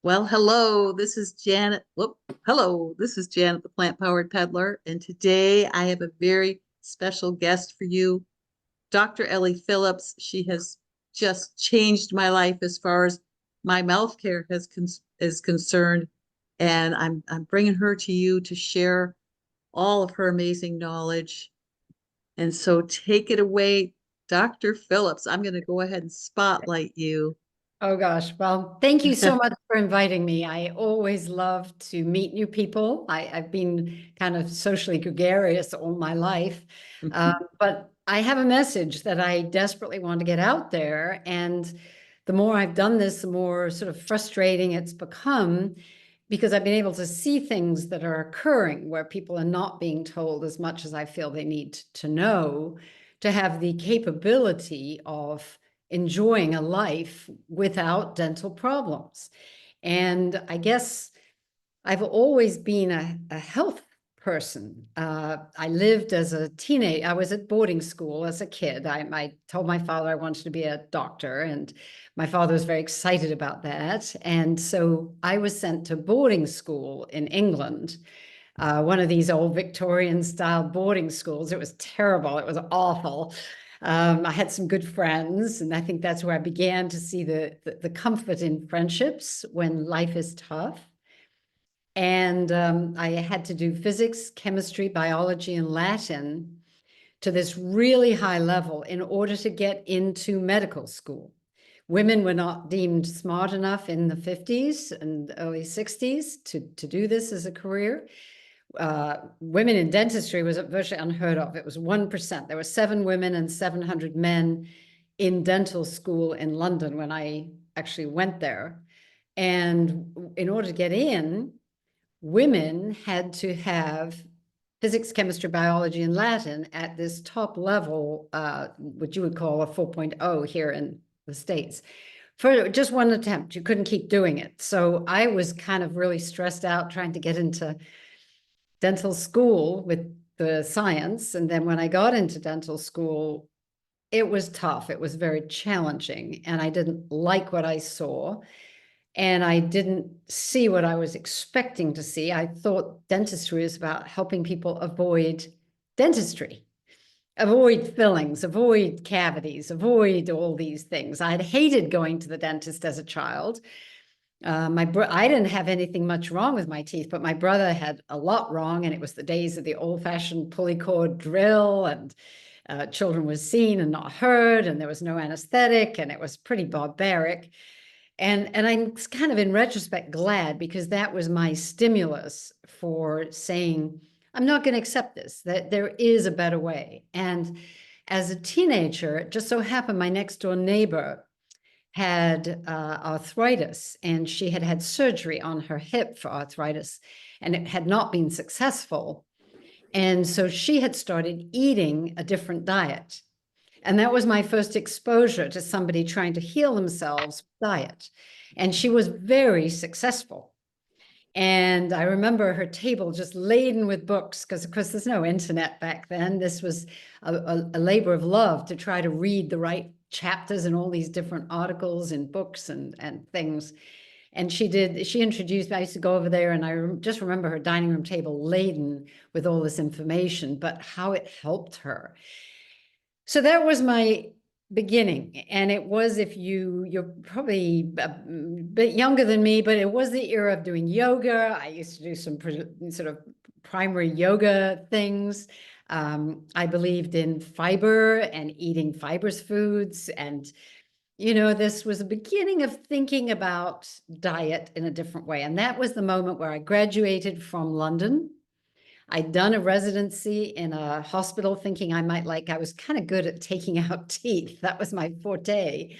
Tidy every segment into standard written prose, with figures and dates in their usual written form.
Well, hello, this is Janet. Whoop, hello, this is Janet, the plant powered peddler. And today I have a very special guest for you, Dr. Ellie Phillips. She has just changed my life as far as my mouth care is concerned. And I'm bringing her to you to share all of her amazing knowledge. And so take it away, Dr. Phillips. I'm going to go ahead and spotlight you. Oh gosh. Well, thank you so much for inviting me. I always love to meet new people. I've been kind of socially gregarious all my life. But I have a message that I desperately want to get out there. And the more I've done this, the more sort of frustrating it's become because I've been able to see things that are occurring where people are not being told as much as I feel they need to know to have the capability of enjoying a life without dental problems. And I guess I've always been a health person. I lived as a teenager. I was at boarding school as a kid. I told my father I wanted to be a doctor, and my father was very excited about that. And so I was sent to boarding school in England, one of these old Victorian style boarding schools. It was terrible. It was awful. I had some good friends, and I think that's where I began to see the comfort in friendships when life is tough. And I had to do physics, chemistry, biology, and Latin to this really high level in order to get into medical school. Women were not deemed smart enough in the 50s and early 60s to do this as a career. Women in dentistry was virtually unheard of. It was 1%. There were 7 women and 700 men in dental school in London when I actually went there. And in order to get in, women had to have physics, chemistry, biology, and Latin at this top level, what you would call a 4.0 here in the States. For just one attempt, you couldn't keep doing it. So I was kind of really stressed out trying to get into dental school with the science. And then when I got into dental school, it was tough. It was very challenging. And I didn't like what I saw. And I didn't see what I was expecting to see. I thought dentistry is about helping people avoid dentistry, avoid fillings, avoid cavities, avoid all these things. I'd hated going to the dentist as a child. I didn't have anything much wrong with my teeth, but my brother had a lot wrong, and it was the days of the old-fashioned pulley cord drill, and children were seen and not heard, and there was no anesthetic, and it was pretty barbaric. And I'm kind of in retrospect glad, because that was my stimulus for saying, I'm not going to accept this, that there is a better way. And as a teenager, it just so happened my next door neighbor had arthritis, and she had had surgery on her hip for arthritis, and it had not been successful. And so she had started eating a different diet. And that was my first exposure to somebody trying to heal themselves with diet. And she was very successful. And I remember her table just laden with books, because of course there's no internet back then. This was a labor of love to try to read the right chapters and all these different articles and books and things. And she introduced me. I used to go over there, and I just remember her dining room table laden with all this information, but how it helped her. So that was my beginning. And it was, if you're probably a bit younger than me, but it was the era of doing yoga. I used to do some sort of primary yoga things. I believed in fiber and eating fibrous foods. And, this was a beginning of thinking about diet in a different way. And that was the moment where I graduated from London. I'd done a residency in a hospital thinking I was kind of good at taking out teeth. That was my forte,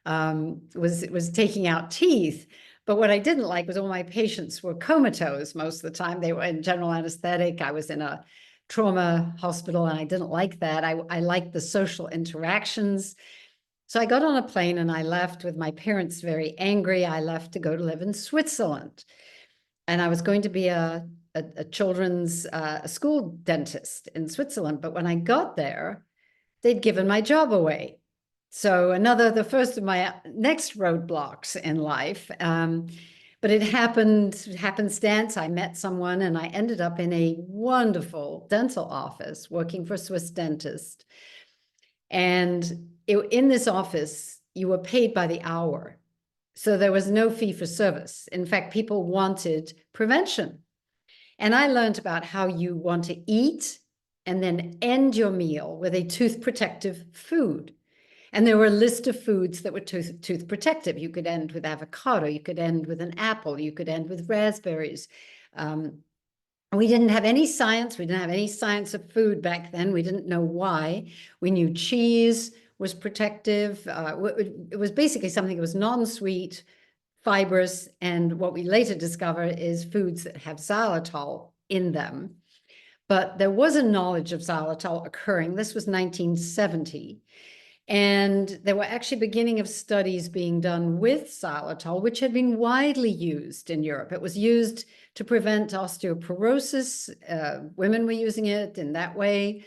was taking out teeth. But what I didn't like was all my patients were comatose most of the time. They were in general anesthetic. I was in a trauma hospital, and I didn't like that. I liked the social interactions. So I got on a plane and I left with my parents very angry. I left to go to live in Switzerland. And I was going to be a children's school dentist in Switzerland. But when I got there, they'd given my job away. So the first of my next roadblocks in life, But it happened happenstance. I met someone and I ended up in a wonderful dental office working for a Swiss dentist. And in this office, you were paid by the hour. So there was no fee for service. In fact, people wanted prevention. And I learned about how you want to eat and then end your meal with a tooth protective food. And there were a list of foods that were tooth protective. You could end with avocado, you could end with an apple, you could end with raspberries. We didn't have any science. We didn't have any science of food back then. We didn't know why. We knew cheese was protective. It was basically something that was non-sweet, fibrous, and what we later discover is foods that have xylitol in them. But there was a knowledge of xylitol occurring. This was 1970. And there were actually beginning of studies being done with xylitol, which had been widely used in Europe. It was used to prevent osteoporosis. Women were using it in that way.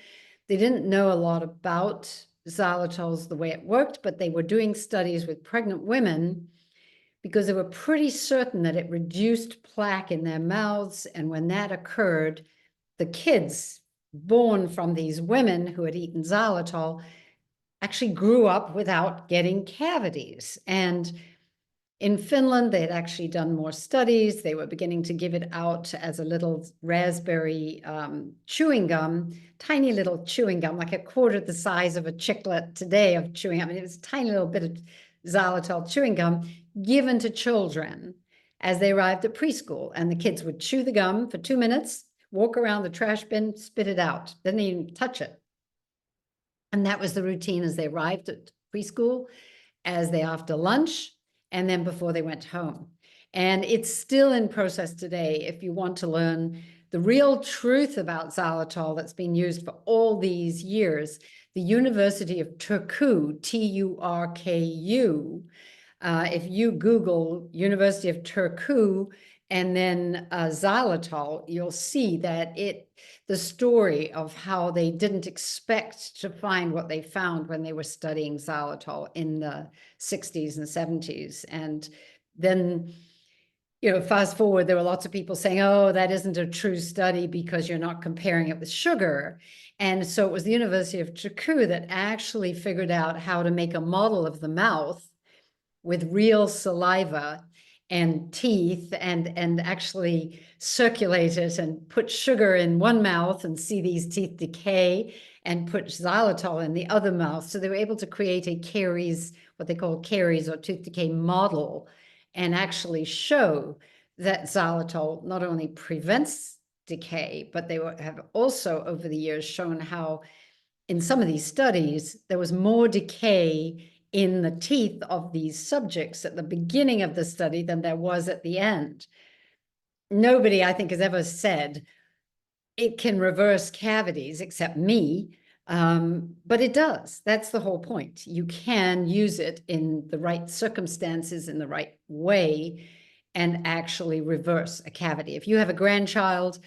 They didn't know a lot about xylitols, the way it worked, but they were doing studies with pregnant women because they were pretty certain that it reduced plaque in their mouths. And when that occurred, the kids born from these women who had eaten xylitol actually grew up without getting cavities. And in Finland, they had actually done more studies. They were beginning to give it out as a little raspberry chewing gum, tiny little chewing gum, like a quarter the size of a chiclet today of chewing gum. I mean, it was a tiny little bit of xylitol chewing gum given to children as they arrived at preschool. And the kids would chew the gum for 2 minutes, walk around the trash bin, spit it out, didn't even touch it. And that was the routine as they arrived at preschool, as they after lunch, and then before they went home. And it's still in process today. If you want to learn the real truth about xylitol that's been used for all these years, the University of Turku, Turku, if you Google University of Turku and then xylitol, you'll see that the story of how they didn't expect to find what they found when they were studying xylitol in the 60s and 70s. And then, fast forward, there were lots of people saying, oh, that isn't a true study because you're not comparing it with sugar. And so it was the University of Turku that actually figured out how to make a model of the mouth with real saliva and teeth and actually circulate it and put sugar in one mouth and see these teeth decay and put xylitol in the other mouth. So they were able to create a caries, what they call caries or tooth decay model, and actually show that xylitol not only prevents decay, but they have also over the years shown how in some of these studies, there was more decay in the teeth of these subjects at the beginning of the study than there was at the end. Nobody, I think, has ever said it can reverse cavities except me, but it does. That's the whole point. You can use it in the right circumstances, in the right way, and actually reverse a cavity. If you have a grandchild,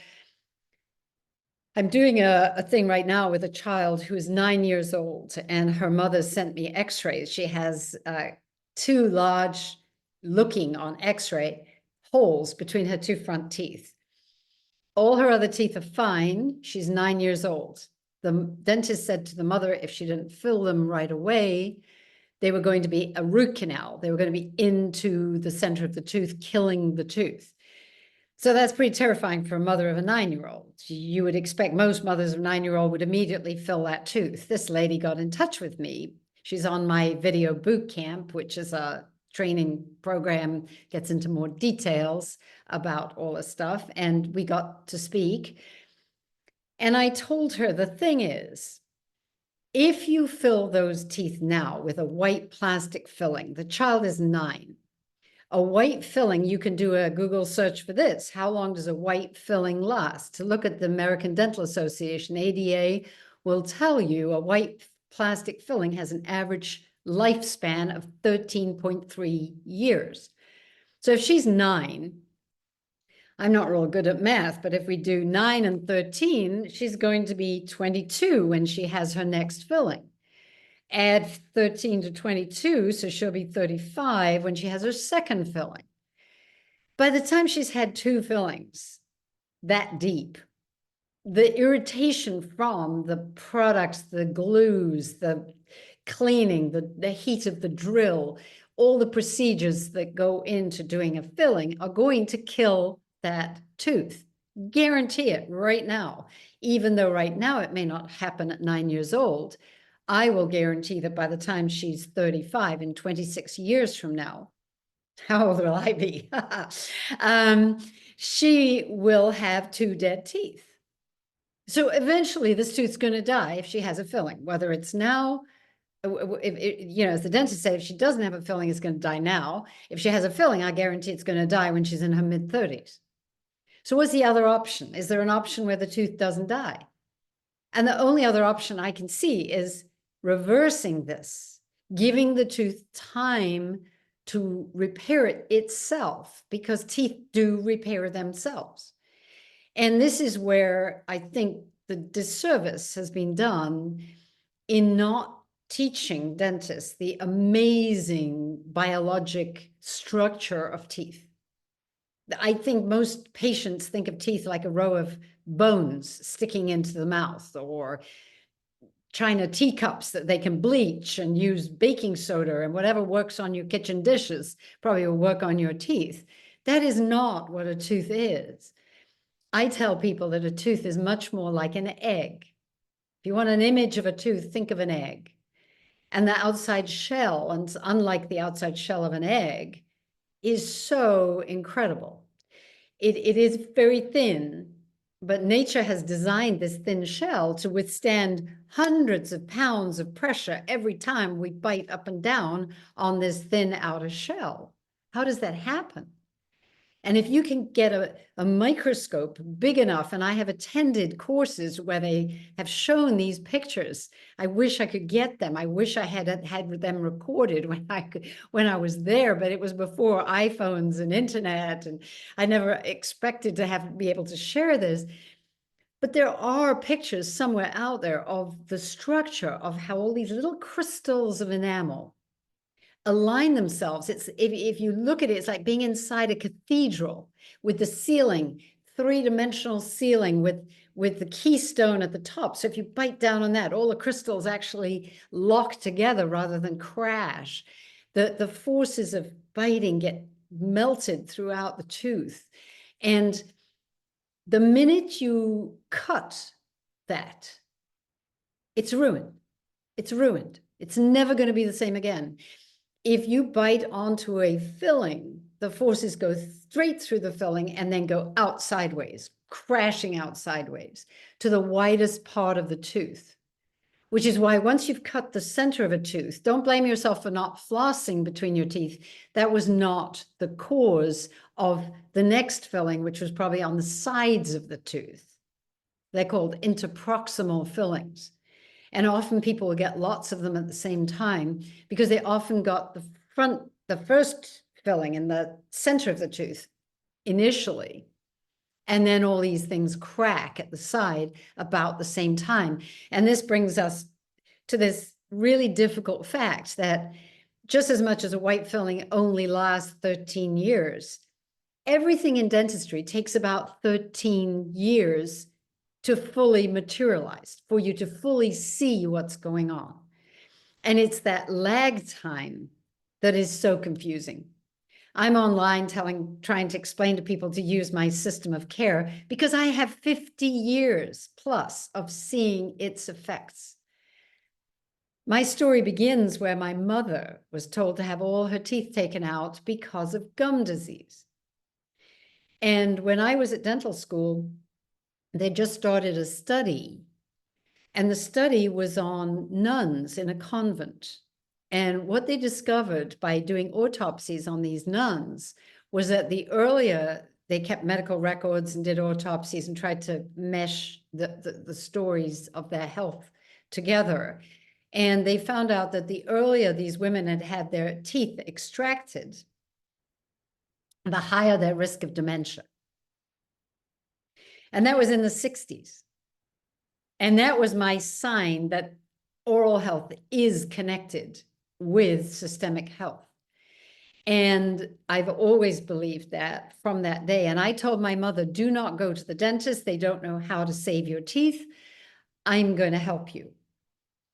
I'm doing a thing right now with a child who is 9 years old, and her mother sent me x-rays. She has 2 large, looking on x-ray, holes between her 2 front teeth. All her other teeth are fine. She's 9 years old. The dentist said to the mother, if she didn't fill them right away, they were going to be a root canal. They were going to be into the center of the tooth, killing the tooth. So that's pretty terrifying for a mother of a 9-year-old. You would expect most mothers of a 9-year-old would immediately fill that tooth. This lady got in touch with me. She's on my video boot camp, which is a training program, gets into more details about all this stuff. And we got to speak. And I told her, the thing is, if you fill those teeth now with a white plastic filling, the child is 9. A white filling, you can do a Google search for this. How long does a white filling last? To look at the American Dental Association, ADA, will tell you a white plastic filling has an average lifespan of 13.3 years. So if she's 9, I'm not real good at math, but if we do 9 and 13, she's going to be 22 when she has her next filling. Add 13 to 22, so she'll be 35 when she has her second filling. By the time she's had 2 fillings that deep, the irritation from the products, the glues, the cleaning, the heat of the drill, all the procedures that go into doing a filling are going to kill that tooth. Guarantee it right now. Even though right now it may not happen at 9 years old, I will guarantee that by the time she's 35, in 26 years from now, how old will I be? She will have 2 dead teeth. So eventually this tooth's going to die if she has a filling, whether it's now, as the dentist said, if she doesn't have a filling, it's going to die now. If she has a filling, I guarantee it's going to die when she's in her mid-30s. So what's the other option? Is there an option where the tooth doesn't die? And the only other option I can see is reversing this, giving the tooth time to repair it itself, because teeth do repair themselves. And this is where I think the disservice has been done in not teaching dentists the amazing biologic structure of teeth. I think most patients think of teeth like a row of bones sticking into the mouth, or china teacups that they can bleach and use baking soda, and whatever works on your kitchen dishes probably will work on your teeth. That is not what a tooth is. I tell people that a tooth is much more like an egg. If you want an image of a tooth, think of an egg. And the outside shell, and unlike the outside shell of an egg, is so incredible. It is very thin, but nature has designed this thin shell to withstand hundreds of pounds of pressure every time we bite up and down on this thin outer shell. How does that happen? And if you can get a microscope big enough, and I have attended courses where they have shown these pictures. I wish I could get them. I wish I had them recorded when I was there, but it was before iPhones and internet, and I never expected to be able to share this. But there are pictures somewhere out there of the structure of how all these little crystals of enamel align themselves. If you look at it, it's like being inside a cathedral with the ceiling, 3-dimensional ceiling with the keystone at the top. So if you bite down on that, all the crystals actually lock together rather than crash. The forces of biting get melted throughout the tooth. And the minute you cut that, it's ruined. It's ruined. It's never going to be the same again. If you bite onto a filling, the forces go straight through the filling and then go out sideways, crashing out sideways to the widest part of the tooth, which is why once you've cut the center of a tooth, don't blame yourself for not flossing between your teeth. That was not the cause of the next filling, which was probably on the sides of the tooth. They're called interproximal fillings. And often people will get lots of them at the same time because they often got the first filling in the center of the tooth initially. And then all these things crack at the side about the same time. And this brings us to this really difficult fact that just as much as a white filling only lasts 13 years, everything in dentistry takes about 13 years to fully materialize, for you to fully see what's going on. And it's that lag time that is so confusing. I'm online trying to explain to people to use my system of care because I have 50 years plus of seeing its effects. My story begins where my mother was told to have all her teeth taken out because of gum disease. And when I was at dental school, they just started a study, and the study was on nuns in a convent. And what they discovered by doing autopsies on these nuns was that the earlier they kept medical records and did autopsies and tried to mesh the stories of their health together. And they found out that the earlier these women had had their teeth extracted, the higher their risk of dementia. And that was in the 60s. And that was my sign that oral health is connected with systemic health. And I've always believed that from that day. And I told my mother, do not go to the dentist. They don't know how to save your teeth. I'm going to help you.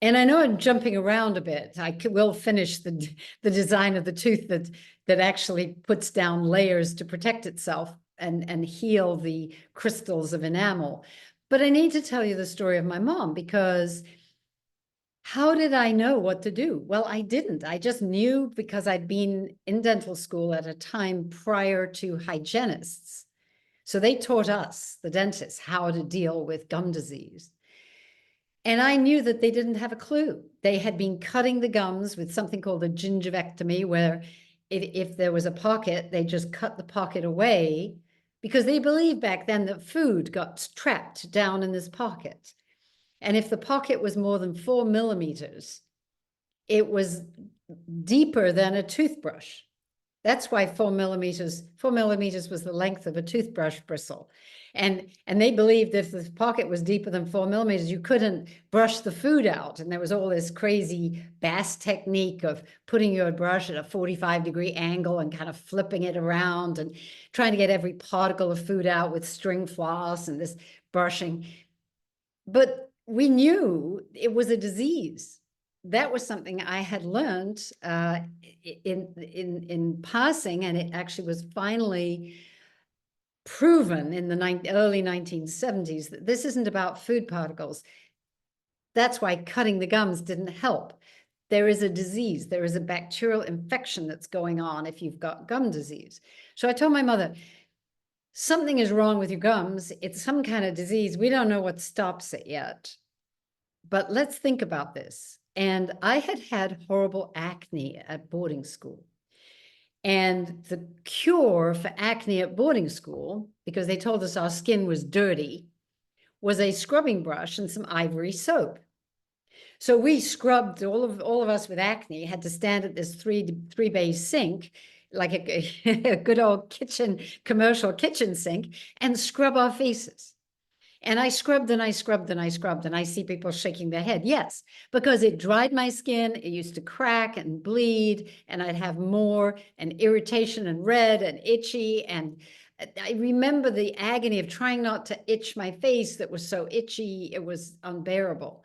And I know I'm jumping around a bit. Will finish the design of the tooth that actually puts down layers to protect itself and heal the crystals of enamel. But I need to tell you the story of my mom, because how did I know what to do? Well, I didn't. I just knew because I'd been in dental school at a time prior to hygienists. So they taught us, the dentists, how to deal with gum disease. And I knew that they didn't have a clue. They had been cutting the gums with something called a gingivectomy, where if there was a pocket, they just cut the pocket away, because they believed back then that food got trapped down in this pocket. And if the pocket was more than 4 millimeters, it was deeper than a toothbrush. That's why 4 millimeters was the length of a toothbrush bristle. And they believed if the pocket was deeper than 4 millimeters, you couldn't brush the food out. And there was all this crazy Bass technique of putting your brush at a 45-degree angle and kind of flipping it around and trying to get every particle of food out with string floss and this brushing. But we knew it was a disease. That was something I had learned in passing, and it actually was finally proven in the early 1970s that this isn't about food particles. That's why cutting the gums didn't help. There is a disease. There is a bacterial infection that's going on if you've got gum disease. So I told my mother, something is wrong with your gums. It's some kind of disease. We don't know what stops it yet, but let's think about this. And I had had horrible acne at boarding school. And the cure for acne at boarding school, because they told us our skin was dirty, was a scrubbing brush and some ivory soap. So we scrubbed, all of us with acne had to stand at this three bay sink, like a good old commercial kitchen sink, and scrub our faces. And I scrubbed and I scrubbed and I scrubbed, and I see people shaking their head. Yes, because it dried my skin. It used to crack and bleed, and I'd have more and irritation and red and itchy. And I remember the agony of trying not to itch my face that was so itchy. It was unbearable.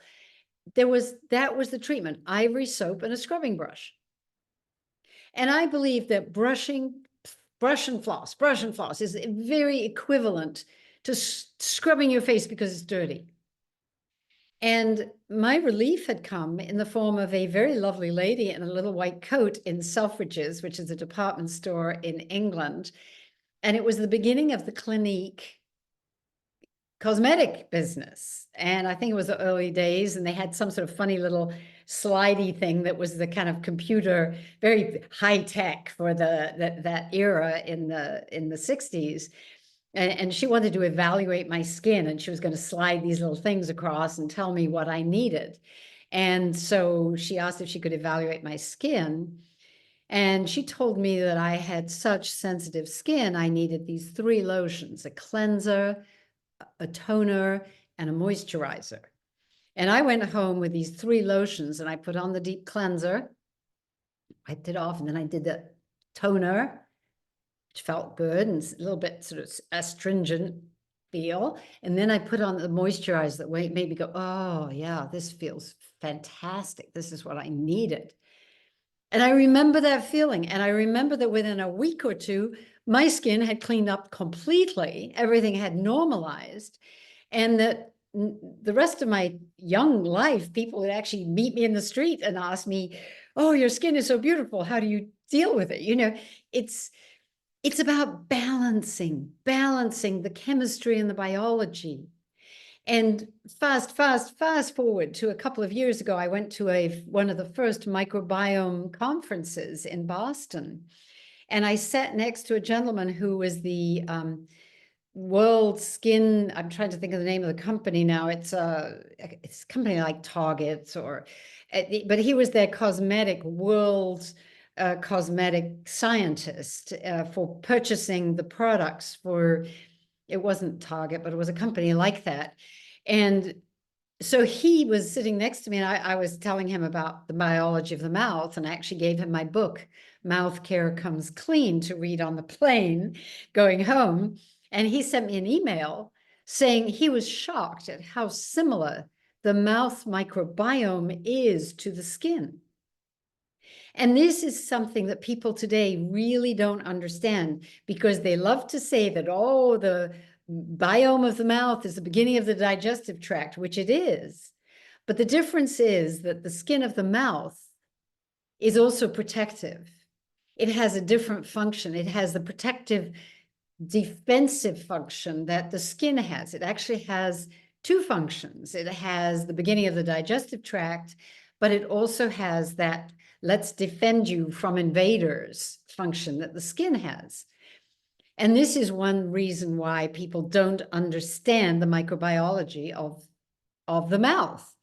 That was the treatment: ivory soap and a scrubbing brush. And I believe that brush and floss is very equivalent to scrubbing your face because it's dirty. And my relief had come in the form of a very lovely lady in a little white coat in Selfridges, which is a department store in England. And it was the beginning of the Clinique cosmetic business. And I think it was the early days, and they had some sort of funny little slidey thing that was the kind of computer, very high tech for that era in the 60s. And she wanted to evaluate my skin, and she was going to slide these little things across and tell me what I needed. And so she asked if she could evaluate my skin. And she told me that I had such sensitive skin, I needed these 3 lotions: a cleanser, a toner, and a moisturizer. And I went home with these 3 lotions, and I put on the deep cleanser, wiped it off, and then I did the toner, which felt good and a little bit sort of astringent feel. And then I put on the moisturizer that made me go, oh yeah, this feels fantastic. This is what I needed. And I remember that feeling. And I remember that within a week or two, my skin had cleaned up completely. Everything had normalized. And that the rest of my young life, people would actually meet me in the street and ask me, oh, your skin is so beautiful. How do you deal with it? You know, it's about balancing the chemistry and the biology. And fast forward to a couple of years ago, I went to one of the first microbiome conferences in Boston. And I sat next to a gentleman who was the World Skin, I'm trying to think of the name of the company now. It's a company like Target, but he was their world cosmetic scientist for purchasing the products for, it wasn't Target, but it was a company like that. And so he was sitting next to me, and I was telling him about the biology of the mouth, and I actually gave him my book, Mouth Care Comes Clean to read on the plane going home. And he sent me an email saying he was shocked at how similar the mouth microbiome is to the skin. And this is something that people today really don't understand, because they love to say that, oh, the biome of the mouth is the beginning of the digestive tract, which it is. But the difference is that the skin of the mouth is also protective. It has a different function. It has the protective defensive function that the skin has. It actually has two functions. It has the beginning of the digestive tract, but it also has that let's defend you from invaders function that the skin has. And this is one reason why people don't understand the microbiology of the mouth.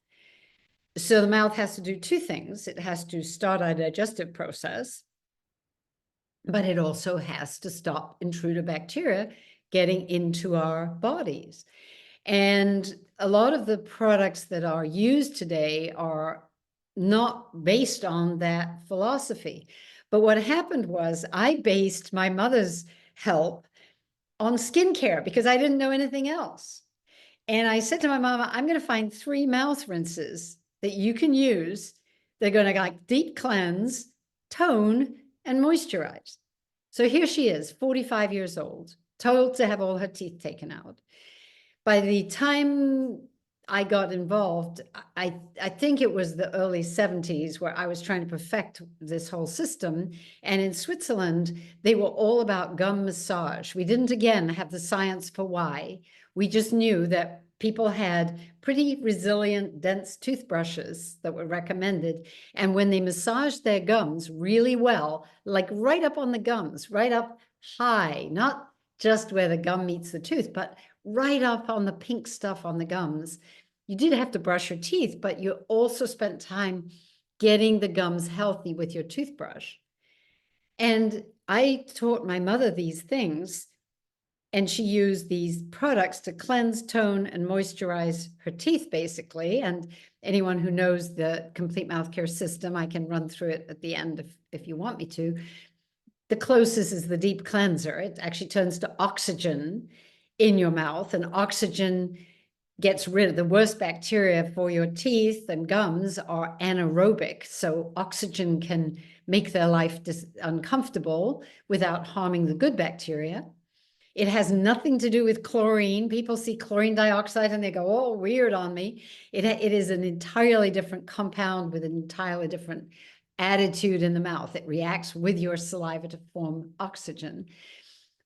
So the mouth has to do two things. It has to start our digestive process, but it also has to stop intruder bacteria getting into our bodies. And a lot of the products that are used today are not based on that philosophy. But what happened was I based my mother's help on skincare because I didn't know anything else. And I said to my mama, I'm going to find 3 mouth rinses that you can use. They're going to like deep cleanse, tone, and moisturize. So here she is, 45 years old, told to have all her teeth taken out. By the time I got involved, I think it was the early 70s where I was trying to perfect this whole system. And in Switzerland, they were all about gum massage. We didn't, again, have the science for why. We just knew that people had pretty resilient, dense toothbrushes that were recommended. And when they massaged their gums really well, like right up on the gums, right up high, not just where the gum meets the tooth, but right up on the pink stuff on the gums, you did have to brush your teeth, but you also spent time getting the gums healthy with your toothbrush. And I taught my mother these things, and she used these products to cleanse, tone, and moisturize her teeth, basically. And anyone who knows the complete mouth care system, I can run through it at the end if you want me to. The closest is the deep cleanser. It actually turns to oxygen in your mouth, and oxygen gets rid of the worst bacteria for your teeth and gums are anaerobic. So oxygen can make their life uncomfortable without harming the good bacteria. It has nothing to do with chlorine. People see chlorine dioxide and they go, oh, weird on me. It is an entirely different compound with an entirely different attitude in the mouth. It reacts with your saliva to form oxygen.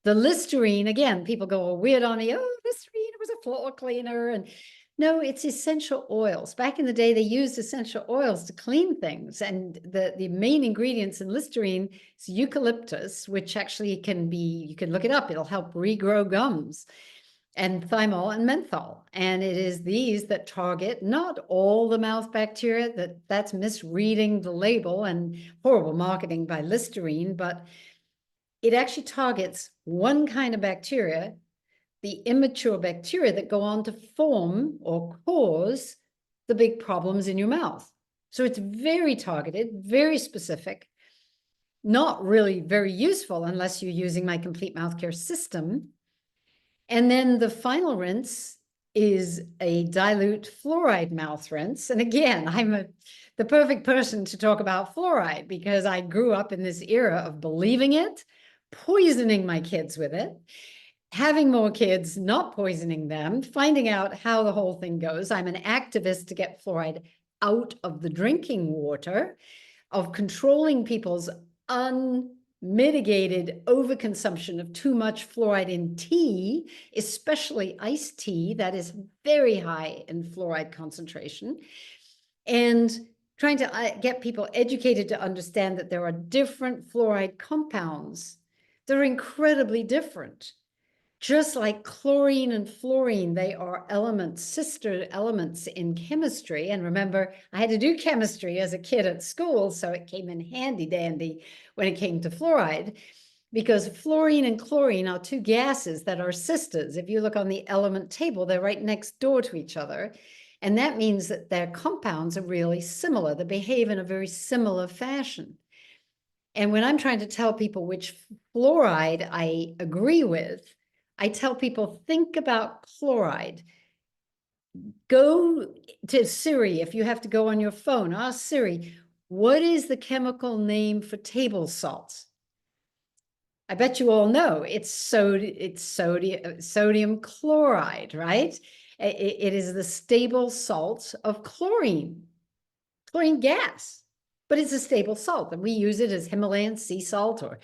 The Listerine, again, people go, oh, weird on me. Oh, Listerine, it was a floor cleaner. And no, it's essential oils. Back in the day, they used essential oils to clean things. And the main ingredients in Listerine is eucalyptus, which actually can be, you can look it up. It'll help regrow gums, and thymol and menthol. And it is these that target not all the mouth bacteria. That's misreading the label and horrible marketing by Listerine, but it actually targets one kind of bacteria, the immature bacteria that go on to form or cause the big problems in your mouth. So it's very targeted, very specific, not really very useful unless you're using my complete mouth care system. And then the final rinse is a dilute fluoride mouth rinse. And again, I'm the perfect person to talk about fluoride because I grew up in this era of believing it, poisoning my kids with it, having more kids, not poisoning them, finding out how the whole thing goes. I'm an activist to get fluoride out of the drinking water, of controlling people's unmitigated overconsumption of too much fluoride in tea, especially iced tea that is very high in fluoride concentration, and trying to get people educated to understand that there are different fluoride compounds. They're incredibly different. Just like chlorine and fluorine, they are elements, sister elements in chemistry. And remember, I had to do chemistry as a kid at school, so it came in handy dandy when it came to fluoride, because fluorine and chlorine are two gases that are sisters. If you look on the element table, they're right next door to each other. And that means that their compounds are really similar. They behave in a very similar fashion. And when I'm trying to tell people which fluoride I agree with, I tell people, think about chloride. Go to Siri, if you have to go on your phone, ask Siri, what is the chemical name for table salt? I bet you all know it's sodium chloride, right? It is the stable salt of chlorine gas, but it's a stable salt, and we use it as Himalayan sea salt or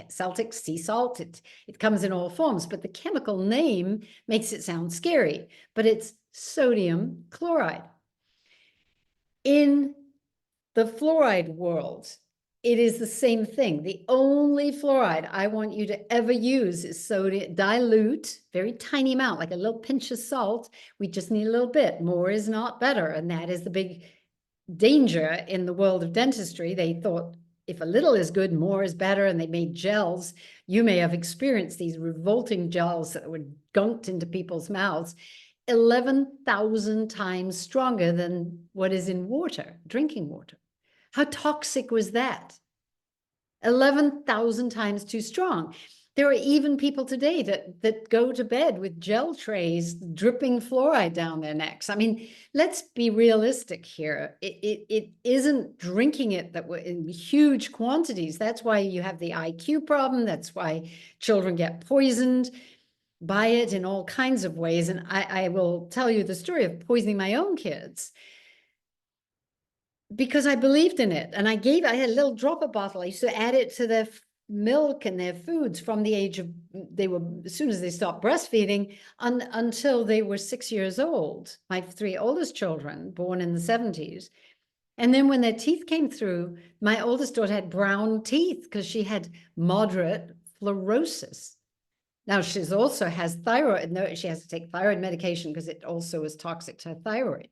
Celtic sea salt. It comes in all forms, but the chemical name makes it sound scary, but it's sodium chloride. In the fluoride world, it is the same thing. The only fluoride I want you to ever use is sodium dilute, very tiny amount, like a little pinch of salt. We just need a little bit. More is not better, and that is the big danger in the world of dentistry. They thought if a little is good, more is better, and they made gels. You may have experienced these revolting gels that were gunked into people's mouths, 11,000 times stronger than what is in water, drinking water. How toxic was that? 11,000 times too strong. There are even people today that go to bed with gel trays dripping fluoride down their necks. I mean, let's be realistic here. It isn't drinking it that we're in huge quantities. That's why you have the IQ problem. That's why children get poisoned by it in all kinds of ways. And I will tell you the story of poisoning my own kids, because I believed in it. And I had a little dropper bottle. I used to add it to their milk and their foods from the age of, as soon as they stopped breastfeeding, until they were 6 years old. My 3 oldest children, born in the 70s. And then when their teeth came through, my oldest daughter had brown teeth because she had moderate fluorosis. Now, she also has thyroid. No, she has to take thyroid medication because it also is toxic to her thyroid.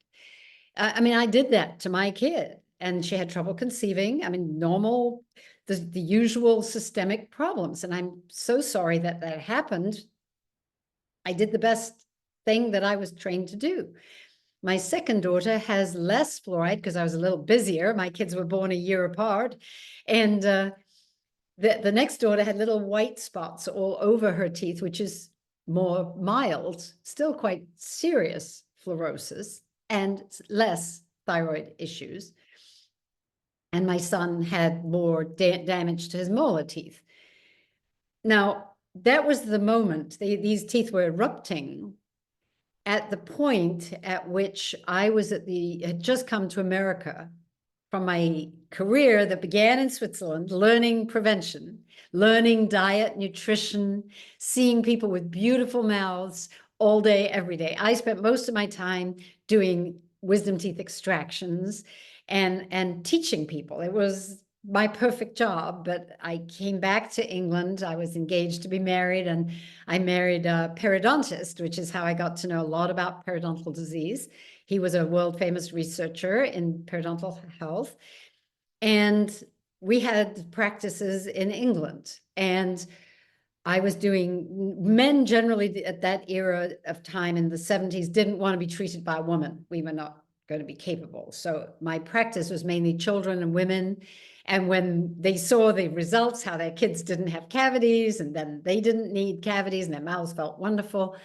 I mean, I did that to my kid, and she had trouble conceiving. I mean, normal, the usual systemic problems. And I'm so sorry that that happened. I did the best thing that I was trained to do. My second daughter has less fluoride because I was a little busier. My kids were born a year apart. And the next daughter had little white spots all over her teeth, which is more mild, still quite serious fluorosis, and less thyroid issues. And my son had more damage to his molar teeth. Now, that was the moment these teeth were erupting at the point at which I was had just come to America from my career that began in Switzerland, learning prevention, learning diet, nutrition, seeing people with beautiful mouths all day, every day. I spent most of my time doing wisdom teeth extractions and teaching people. It was my perfect job, but I came back to England. I was engaged to be married, and I married a periodontist, which is how I got to know a lot about periodontal disease. He was a world famous researcher in periodontal health. And we had practices in England. And I was doing, men generally at that era of time in the 70s didn't want to be treated by a woman. We were not going to be capable. So my practice was mainly children and women. And when they saw the results, how their kids didn't have cavities, and then they didn't need cavities and their mouths felt wonderful,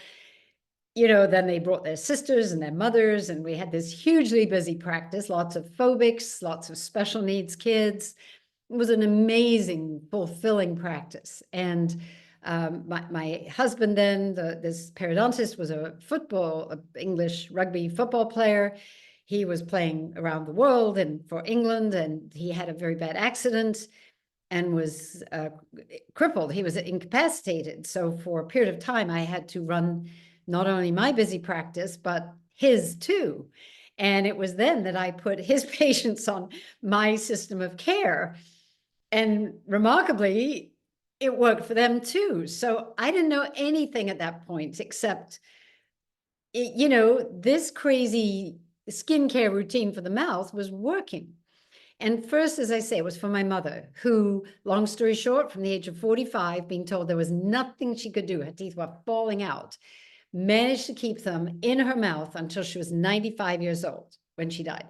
then they brought their sisters and their mothers, and we had this hugely busy practice, lots of phobics, lots of special needs kids. It was an amazing, fulfilling practice. And my husband then, this periodontist, was a English rugby football player. He was playing around the world and for England, and he had a very bad accident and was crippled. He was incapacitated. So for a period of time, I had to run not only my busy practice, but his too. And it was then that I put his patients on my system of care. And remarkably, it worked for them too. So I didn't know anything at that point, except, this crazy skincare routine for the mouth was working. And first, as I say, it was for my mother, who, long story short, from the age of 45, being told there was nothing she could do, her teeth were falling out, managed to keep them in her mouth until she was 95 years old when she died.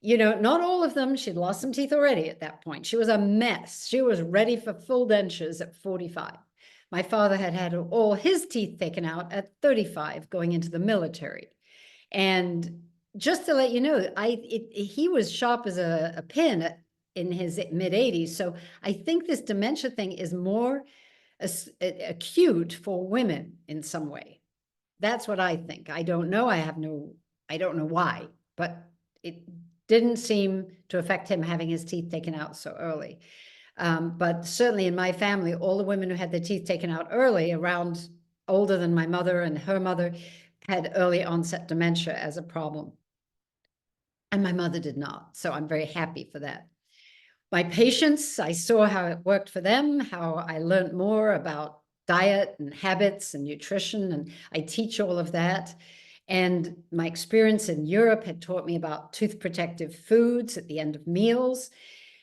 not all of them. She'd lost some teeth already at that point. She was a mess. She was ready for full dentures at 45. My father had had all his teeth taken out at 35 going into the military. And just to let you know, he was sharp as a pin in his mid 80s. So I think this dementia thing is more acute for women in some way. That's what I think. I don't know. I don't know why, but it didn't seem to affect him having his teeth taken out so early. But certainly in my family, all the women who had their teeth taken out early, around older than my mother and her mother, had early onset dementia as a problem. And my mother did not. So I'm very happy for that. My patients, I saw how it worked for them, how I learned more about diet and habits and nutrition, and I teach all of that. And my experience in Europe had taught me about tooth protective foods at the end of meals.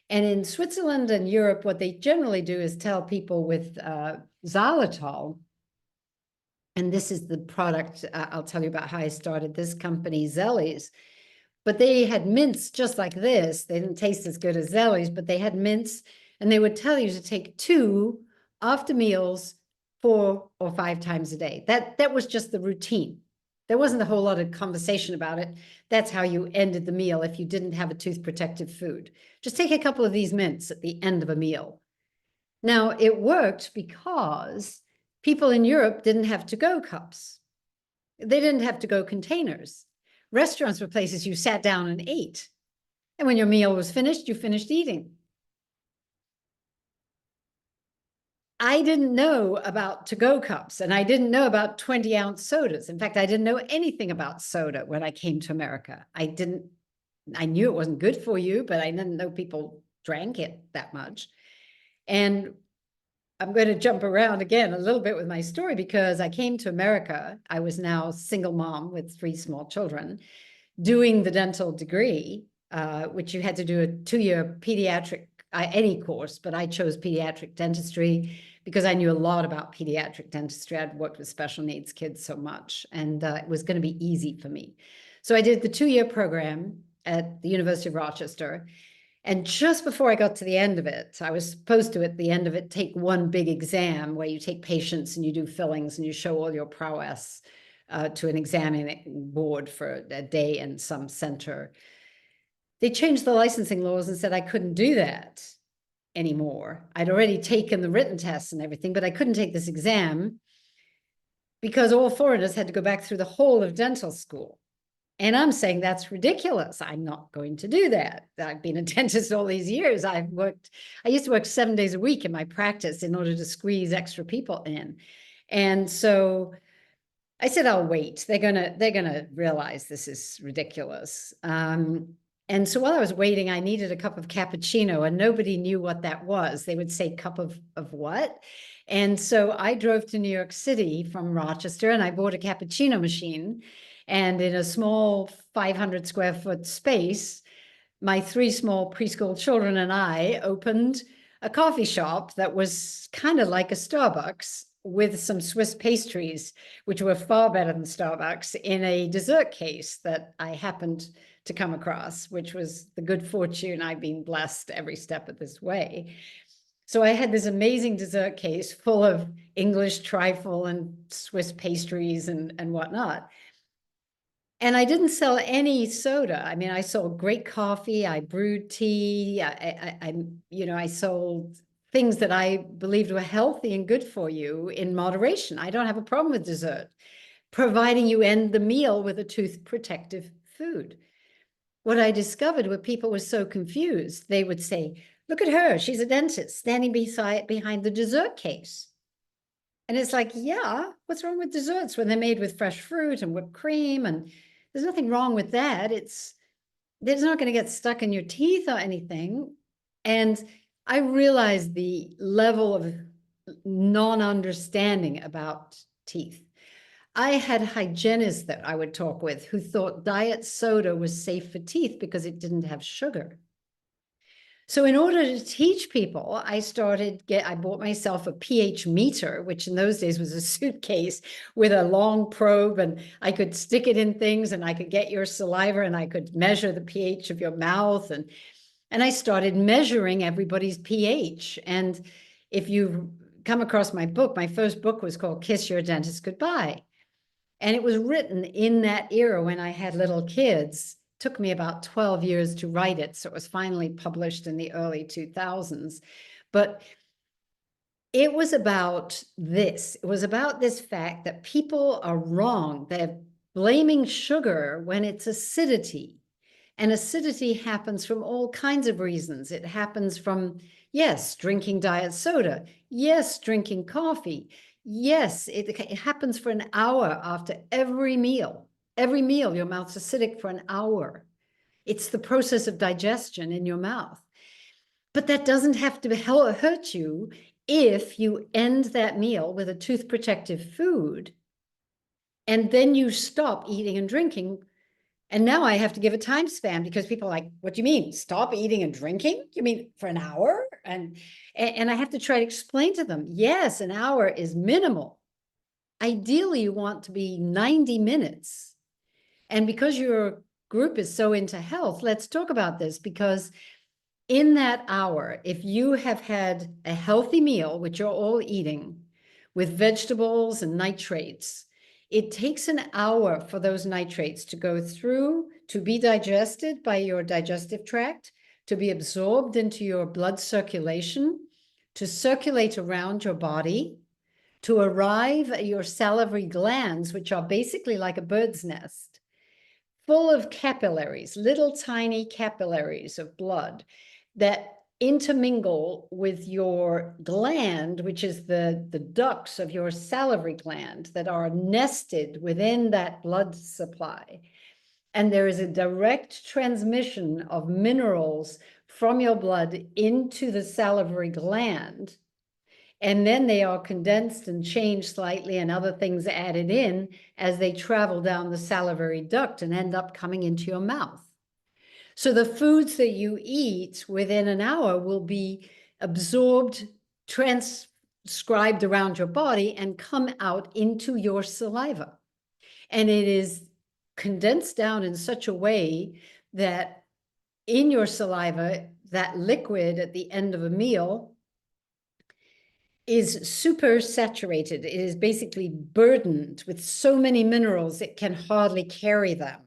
And in Switzerland and Europe, what they generally do is tell people with xylitol, and this is the product, I'll tell you about how I started this company, Zellies, but they had mints just like this. They didn't taste as good as Zellies, but they had mints, and they would tell you to take 2 after meals 4 or 5 times a day. That was just the routine. There wasn't a whole lot of conversation about it. That's how you ended the meal if you didn't have a tooth protective food. Just take a couple of these mints at the end of a meal. Now, it worked because people in Europe didn't have to-go cups. They didn't have to-go containers. Restaurants were places you sat down and ate. And when your meal was finished, you finished eating. I didn't know about to-go cups, and I didn't know about 20-ounce sodas. In fact, I didn't know anything about soda when I came to America. I knew it wasn't good for you, but I didn't know people drank it that much. And I'm going to jump around again a little bit with my story, because I came to America. I was now a single mom with 3 small children, doing the dental degree, which you had to do a 2-year pediatric, any course, but I chose pediatric dentistry because I knew a lot about pediatric dentistry. I'd worked with special needs kids so much, and it was going to be easy for me. So I did the 2-year program at the University of Rochester. And just before I got to the end of it, I was supposed to, at the end of it, take one big exam where you take patients and you do fillings and you show all your prowess to an examining board for a day in some center. They changed the licensing laws and said I couldn't do that anymore. I'd already taken the written tests and everything, but I couldn't take this exam because all foreigners had to go back through the whole of dental school. And I'm saying that's ridiculous. I'm not going to do that. I've been a dentist all these years. I used to work 7 days a week in my practice in order to squeeze extra people in. And so I said, I'll wait. They're gonna realize this is ridiculous. And so while I was waiting, I needed a cup of cappuccino, and nobody knew what that was. They would say, cup of what? And so I drove to New York City from Rochester, and I bought a cappuccino machine. And in a small 500 square foot space, my 3 small preschool children and I opened a coffee shop that was kind of like a Starbucks, with some Swiss pastries, which were far better than Starbucks, in a dessert case that I happened to come across, which was the good fortune. I've been blessed every step of this way. So I had this amazing dessert case full of English trifle and Swiss pastries and whatnot. And I didn't sell any soda. I mean, I sold great coffee. I brewed tea. I sold things that I believed were healthy and good for you in moderation. I don't have a problem with dessert, providing you end the meal with a tooth protective food. What I discovered were people were so confused. They would say, look at her, she's a dentist standing behind the dessert case. And it's like, yeah, what's wrong with desserts when they're made with fresh fruit and whipped cream? And there's nothing wrong with that. It's not going to get stuck in your teeth or anything. And I realized the level of non-understanding about teeth. I had hygienists that I would talk with who thought diet soda was safe for teeth because it didn't have sugar. So in order to teach people, I bought myself a pH meter, which in those days was a suitcase with a long probe, and I could stick it in things, and I could get your saliva, and I could measure the pH of your mouth. And I started measuring everybody's pH. And if you come across my book, my first book was called Kiss Your Dentist Goodbye. And it was written in that era when I had little kids. Took me about 12 years to write it, so it was finally published in the early 2000s. But it was about this. It was about this fact that people are wrong. They're blaming sugar when it's acidity. And acidity happens from all kinds of reasons. It happens from, yes, drinking diet soda. Yes, drinking coffee. Yes, it happens for an hour after every meal. Every meal, your mouth's acidic for an hour. It's the process of digestion in your mouth. But that doesn't have to hurt you if you end that meal with a tooth protective food and then you stop eating and drinking. And now I have to give a time span because people are like, what do you mean? Stop eating and drinking? You mean for an hour? And I have to try to explain to them, yes, an hour is minimal. Ideally, you want to be 90 minutes. And because your group is so into health, let's talk about this, because in that hour, if you have had a healthy meal, which you're all eating, with vegetables and nitrates, it takes an hour for those nitrates to go through, to be digested by your digestive tract, to be absorbed into your blood circulation, to circulate around your body, to arrive at your salivary glands, which are basically like a bird's nest, full of capillaries, little tiny capillaries of blood that intermingle with your gland, which is the ducts of your salivary gland that are nested within that blood supply. And there is a direct transmission of minerals from your blood into the salivary gland. And then they are condensed and changed slightly and other things added in as they travel down the salivary duct and end up coming into your mouth. So the foods that you eat within an hour will be absorbed, transcribed around your body, and come out into your saliva. And it is condensed down in such a way that in your saliva, that liquid at the end of a meal is super saturated. It is basically burdened with so many minerals, it can hardly carry them.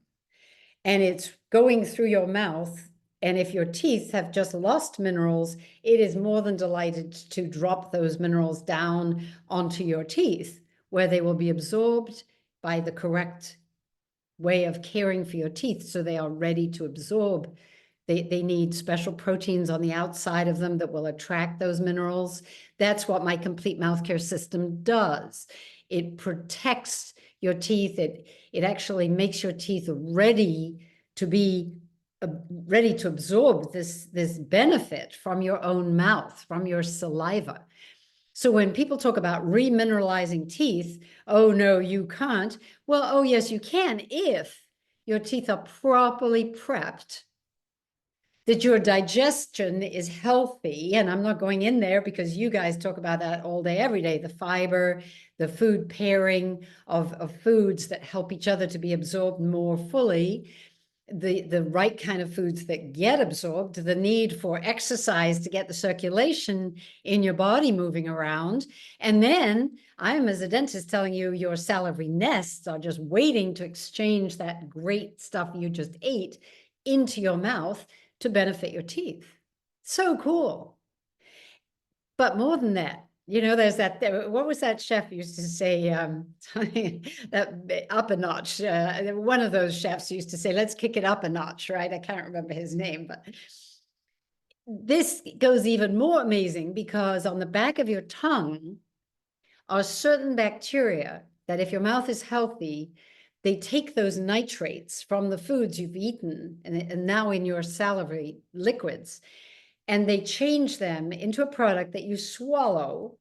And it's going through your mouth. And if your teeth have just lost minerals, it is more than delighted to drop those minerals down onto your teeth, where they will be absorbed by the correct way of caring for your teeth, so they are ready to absorb. They need special proteins on the outside of them that will attract those minerals. That's what my complete mouth care system does. It protects your teeth. It actually makes your teeth ready to be ready to absorb this benefit from your own mouth, from your saliva. So when people talk about remineralizing teeth, oh no, you can't. Well, oh yes, you can if your teeth are properly prepped, that your digestion is healthy. And I'm not going in there because you guys talk about that all day, every day, the fiber, the food pairing of foods that help each other to be absorbed more fully, the right kind of foods that get absorbed, the need for exercise to get the circulation in your body moving around. And then I'm, as a dentist, telling you your salivary nests are just waiting to exchange that great stuff you just ate into your mouth to benefit your teeth. So cool. But more than that, there's what was that chef used to say, that up a notch, one of those chefs used to say, let's kick it up a notch, right? I can't remember his name, but this goes even more amazing, because on the back of your tongue are certain bacteria that, if your mouth is healthy, they take those nitrates from the foods you've eaten and now in your salivary liquids, and they change them into a product that you swallow.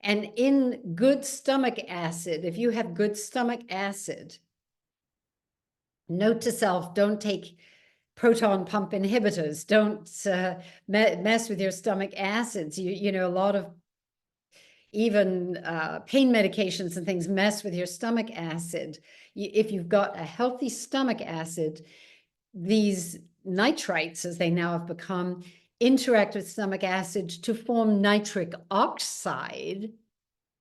And in good stomach acid, if you have good stomach acid, note to self, don't take proton pump inhibitors. Don't mess with your stomach acids. You know, a lot of even pain medications and things mess with your stomach acid. If you've got a healthy stomach acid, these nitrites, as they now have become, interact with stomach acid to form nitric oxide,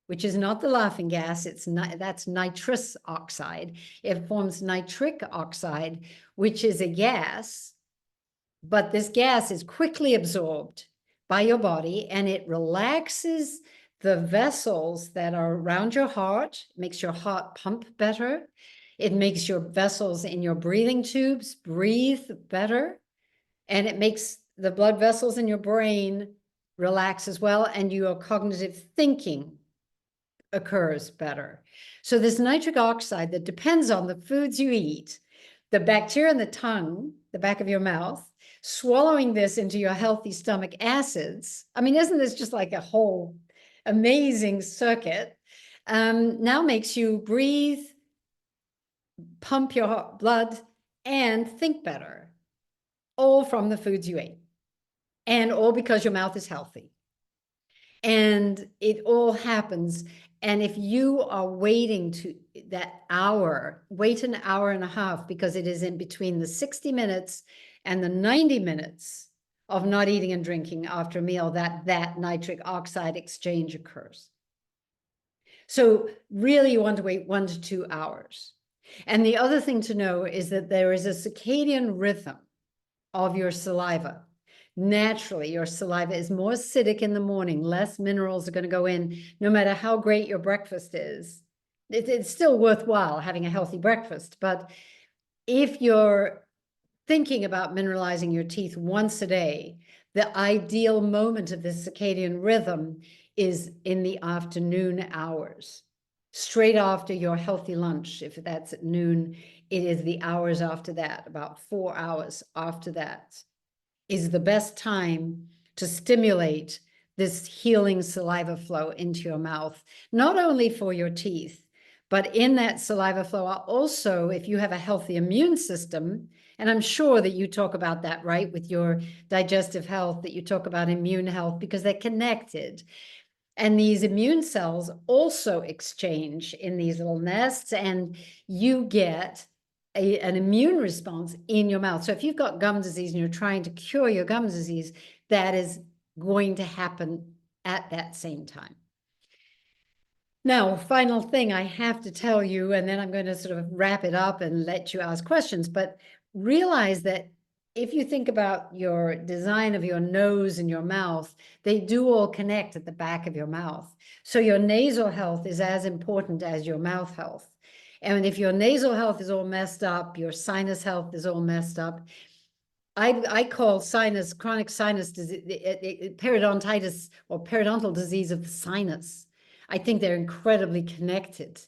which is not the laughing gas. That's nitrous oxide. It forms nitric oxide, which is a gas, but this gas is quickly absorbed by your body, and it relaxes the vessels that are around your heart, makes your heart pump better. It makes your vessels in your breathing tubes breathe better, and it makes the blood vessels in your brain relax as well, and your cognitive thinking occurs better. So this nitric oxide that depends on the foods you eat, the bacteria in the tongue, the back of your mouth, swallowing this into your healthy stomach acids. I mean, isn't this just like a whole amazing circuit? Now makes you breathe, pump your blood, and think better, all from the foods you ate, and all because your mouth is healthy. And it all happens. And if you are waiting to that hour, wait an hour and a half, because it is in between the 60 minutes and the 90 minutes of not eating and drinking after a meal that nitric oxide exchange occurs. So really you want to wait 1 to 2 hours. And the other thing to know is that there is a circadian rhythm of your saliva. Naturally, your saliva is more acidic in the morning, less minerals are going to go in, no matter how great your breakfast is. It's still worthwhile having a healthy breakfast, but if you're thinking about mineralizing your teeth once a day, the ideal moment of this circadian rhythm is in the afternoon hours, straight after your healthy lunch. If that's at noon, it is the hours after that, about 4 hours after that, is the best time to stimulate this healing saliva flow into your mouth, not only for your teeth, but in that saliva flow also, if you have a healthy immune system, and I'm sure that you talk about that, right, with your digestive health, that you talk about immune health, because they're connected. And these immune cells also exchange in these little nests, and you get an immune response in your mouth. So if you've got gum disease and you're trying to cure your gum disease, that is going to happen at that same time. Now, final thing I have to tell you, and then I'm going to sort of wrap it up and let you ask questions, but realize that if you think about your design of your nose and your mouth, they do all connect at the back of your mouth. So your nasal health is as important as your mouth health. And if your nasal health is all messed up, your sinus health is all messed up. I call sinus, chronic sinus disease, periodontitis or periodontal disease of the sinus. I think they're incredibly connected.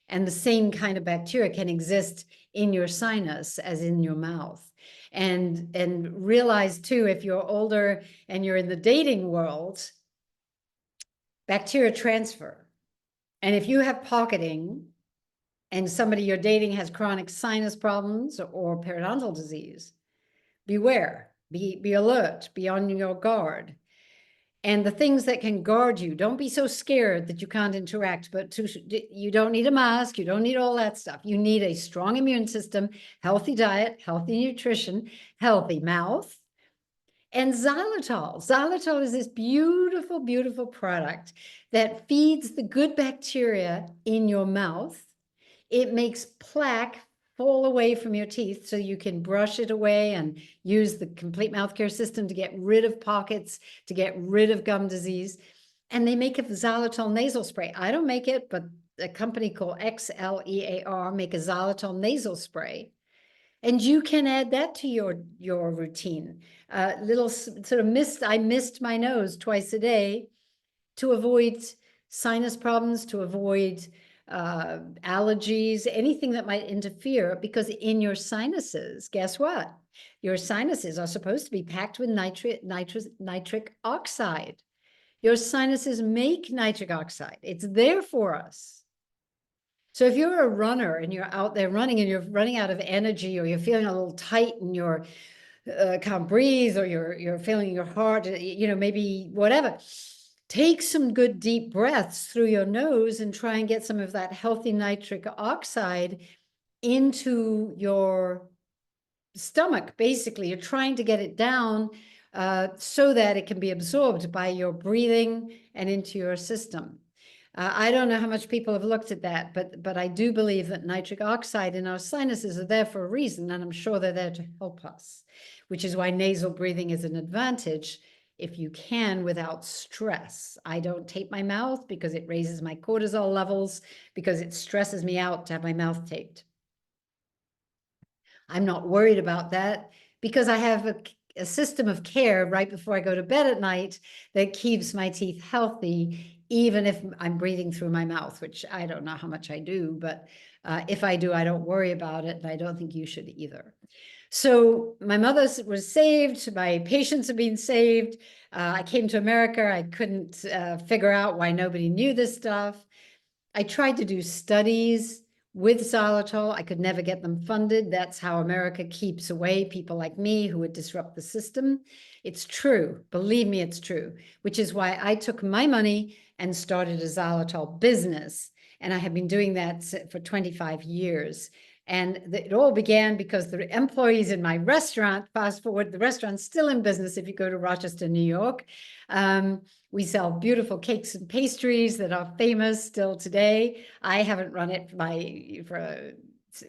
And the same kind of bacteria can exist in your sinus as in your mouth. And realize too, if you're older and you're in the dating world, bacteria transfer. And if you have pocketing and somebody you're dating has chronic sinus problems or periodontal disease, beware, be alert, be on your guard. And the things that can guard you, don't be so scared that you can't interact, but you don't need a mask, you don't need all that stuff. You need a strong immune system, healthy diet, healthy nutrition, healthy mouth, and xylitol. Xylitol is this beautiful, beautiful product that feeds the good bacteria in your mouth. It makes plaque fall away from your teeth so you can brush it away and use the complete mouth care system to get rid of pockets, to get rid of gum disease. And they make a xylitol nasal spray. I don't make it, but a company called XLEAR make a xylitol nasal spray. And you can add that to your routine. Little sort of I mist my nose twice a day to avoid sinus problems, to avoid allergies, anything that might interfere, because in your sinuses, guess what? Your sinuses are supposed to be packed with nitric oxide. Your sinuses make nitric oxide. It's there for us. So if you're a runner and you're out there running and you're running out of energy, or you're feeling a little tight and you're can't breathe, or you're feeling your heart, maybe whatever, take some good deep breaths through your nose and try and get some of that healthy nitric oxide into your stomach. Basically, you're trying to get it down so that it can be absorbed by your breathing and into your system. I don't know how much people have looked at that, but I do believe that nitric oxide in our sinuses are there for a reason, and I'm sure they're there to help us, which is why nasal breathing is an advantage if you can without stress. I don't tape my mouth because it raises my cortisol levels, because it stresses me out to have my mouth taped. I'm not worried about that because I have a system of care right before I go to bed at night that keeps my teeth healthy, even if I'm breathing through my mouth, which I don't know how much I do, but if I do, I don't worry about it, and I don't think you should either. So my mother was saved, my patients have been saved. I came to America, I couldn't figure out why nobody knew this stuff. I tried to do studies with xylitol. I could never get them funded. That's how America keeps away people like me who would disrupt the system. It's true. Believe me, it's true, which is why I took my money and started a xylitol business. And I have been doing that for 25 years. And it all began because the employees in my restaurant, fast forward, the restaurant's still in business if you go to Rochester, New York. We sell beautiful cakes and pastries that are famous still today. I haven't run it for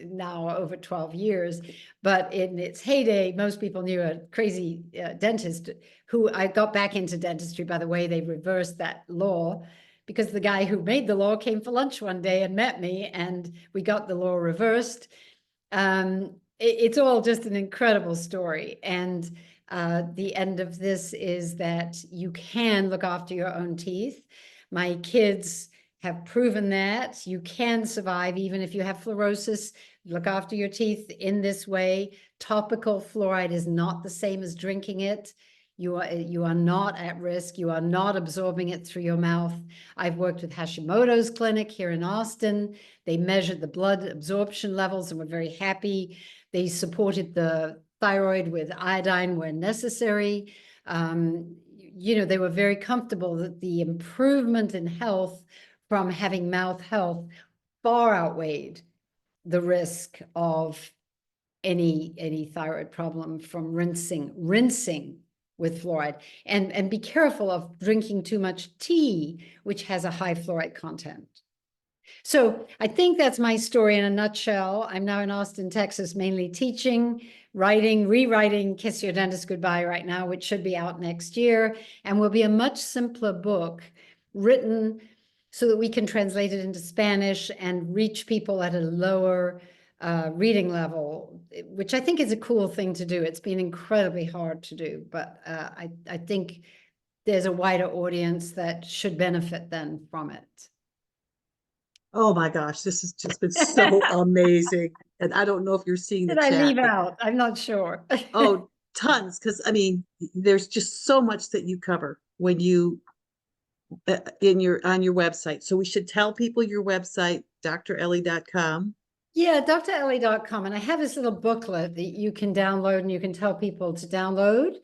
now over 12 years, but in its heyday, most people knew a crazy dentist who I got back into dentistry. By the way, they reversed that law because the guy who made the law came for lunch one day and met me, and we got the law reversed. It's all just an incredible story. And the end of this is that you can look after your own teeth. My kids have proven that you can survive even if you have fluorosis. Look after your teeth in this way. Topical fluoride is not the same as drinking it. You are not at risk. You are not absorbing it through your mouth. I've worked with Hashimoto's clinic here in Austin. They measured the blood absorption levels and were very happy. They supported the thyroid with iodine when necessary. They were very comfortable that the improvement in health from having mouth health far outweighed the risk of any thyroid problem from rinsing with fluoride. And be careful of drinking too much tea, which has a high fluoride content. So I think that's my story in a nutshell. I'm now in Austin, Texas, mainly teaching, writing, rewriting Kiss Your Dentist Goodbye right now, which should be out next year, and will be a much simpler book written so that we can translate it into Spanish and reach people at a lower reading level, which I think is a cool thing to do. It's been incredibly hard to do, but I think there's a wider audience that should benefit then from it. Oh my gosh, this has just been so amazing. And I don't know if you're seeing the Did I chat, leave but out? I'm not sure. oh, tons. Because I mean, there's just so much that you cover when you on your website. So we should tell people your website, drellie.com. Yeah, drellie.com. And I have this little booklet that you can download and you can tell people to download.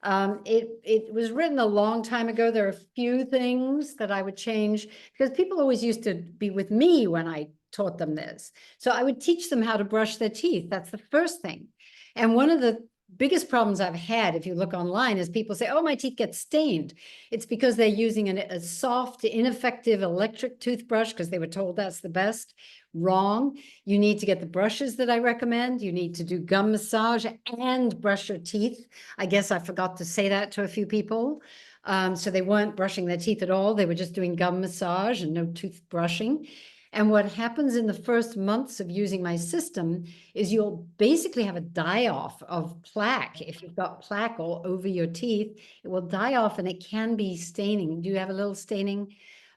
It was written a long time ago. There are a few things that I would change because people always used to be with me when I taught them this. So I would teach them how to brush their teeth. That's the first thing. And one of the biggest problems I've had, if you look online, is people say, oh, my teeth get stained. It's because they're using a soft, ineffective electric toothbrush because they were told that's the best. Wrong. You need to get the brushes that I recommend. You need to do gum massage and brush your teeth. I guess I forgot to say that to a few people. So they weren't brushing their teeth at all. They were just doing gum massage and no tooth brushing. And what happens in the first months of using my system is you'll basically have a die-off of plaque. If you've got plaque all over your teeth, it will die off and it can be staining. Do you have a little staining?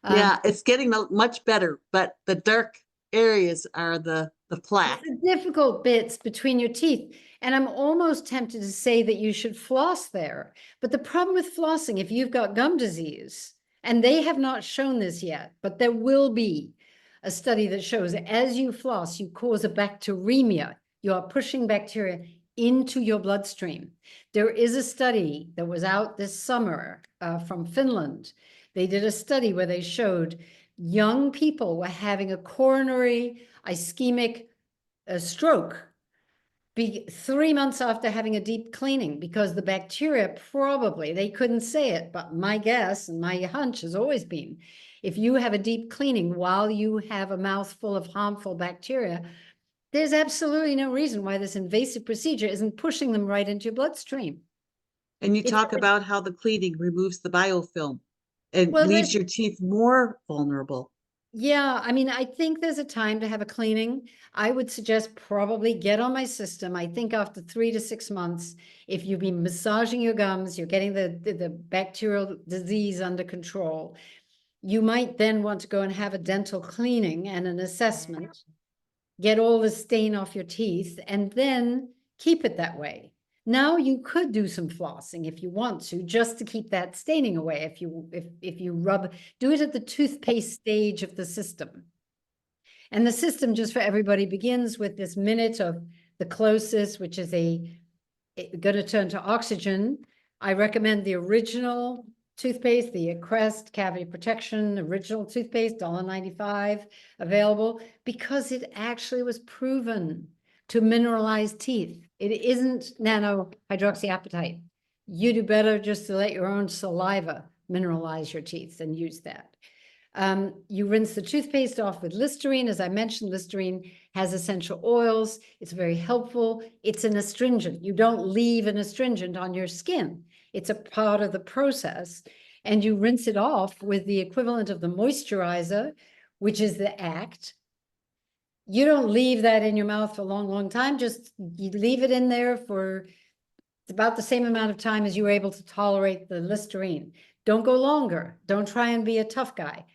Yeah, it's getting much better, but the dark areas are the plaque. It's the difficult bits between your teeth. And I'm almost tempted to say that you should floss there. But the problem with flossing, if you've got gum disease, and they have not shown this yet, but there will be, a study that shows as you floss, you cause a bacteremia. You are pushing bacteria into your bloodstream. There is a study that was out this summer from Finland. They did a study where they showed young people were having a coronary ischemic stroke 3 months after having a deep cleaning, because the bacteria probably, they couldn't say it, but my guess and my hunch has always been, if you have a deep cleaning while you have a mouth full of harmful bacteria, there's absolutely no reason why this invasive procedure isn't pushing them right into your bloodstream. And you It's talk about how the cleaning removes the biofilm and well, leaves your teeth more vulnerable. yeah, I mean, I think there's a time to have a cleaning. I would suggest probably get on my system. I think after 3 to 6 months, if you've been massaging your gums, you're getting the bacterial disease under control, you might then want to go and have a dental cleaning and an assessment, get all the stain off your teeth, and then keep it that way. Now you could do some flossing if you want to, just to keep that staining away. If you rub, do it at the toothpaste stage of the system. And the system, just for everybody, begins with this minute of the closest, which is going to turn to oxygen. I recommend the original toothpaste, the Crest Cavity Protection original toothpaste, $1.95 available, because it actually was proven to mineralize teeth. It isn't nano hydroxyapatite. You do better just to let your own saliva mineralize your teeth and use that. You rinse the toothpaste off with Listerine. As I mentioned, Listerine has essential oils. It's very helpful. It's an astringent. You don't leave an astringent on your skin. It's a part of the process. And you rinse it off with the equivalent of the moisturizer, which is the Act. You don't leave that in your mouth for a long, long time. Just you leave it in there for about the same amount of time as you were able to tolerate the Listerine. Don't go longer. Don't try and be a tough guy.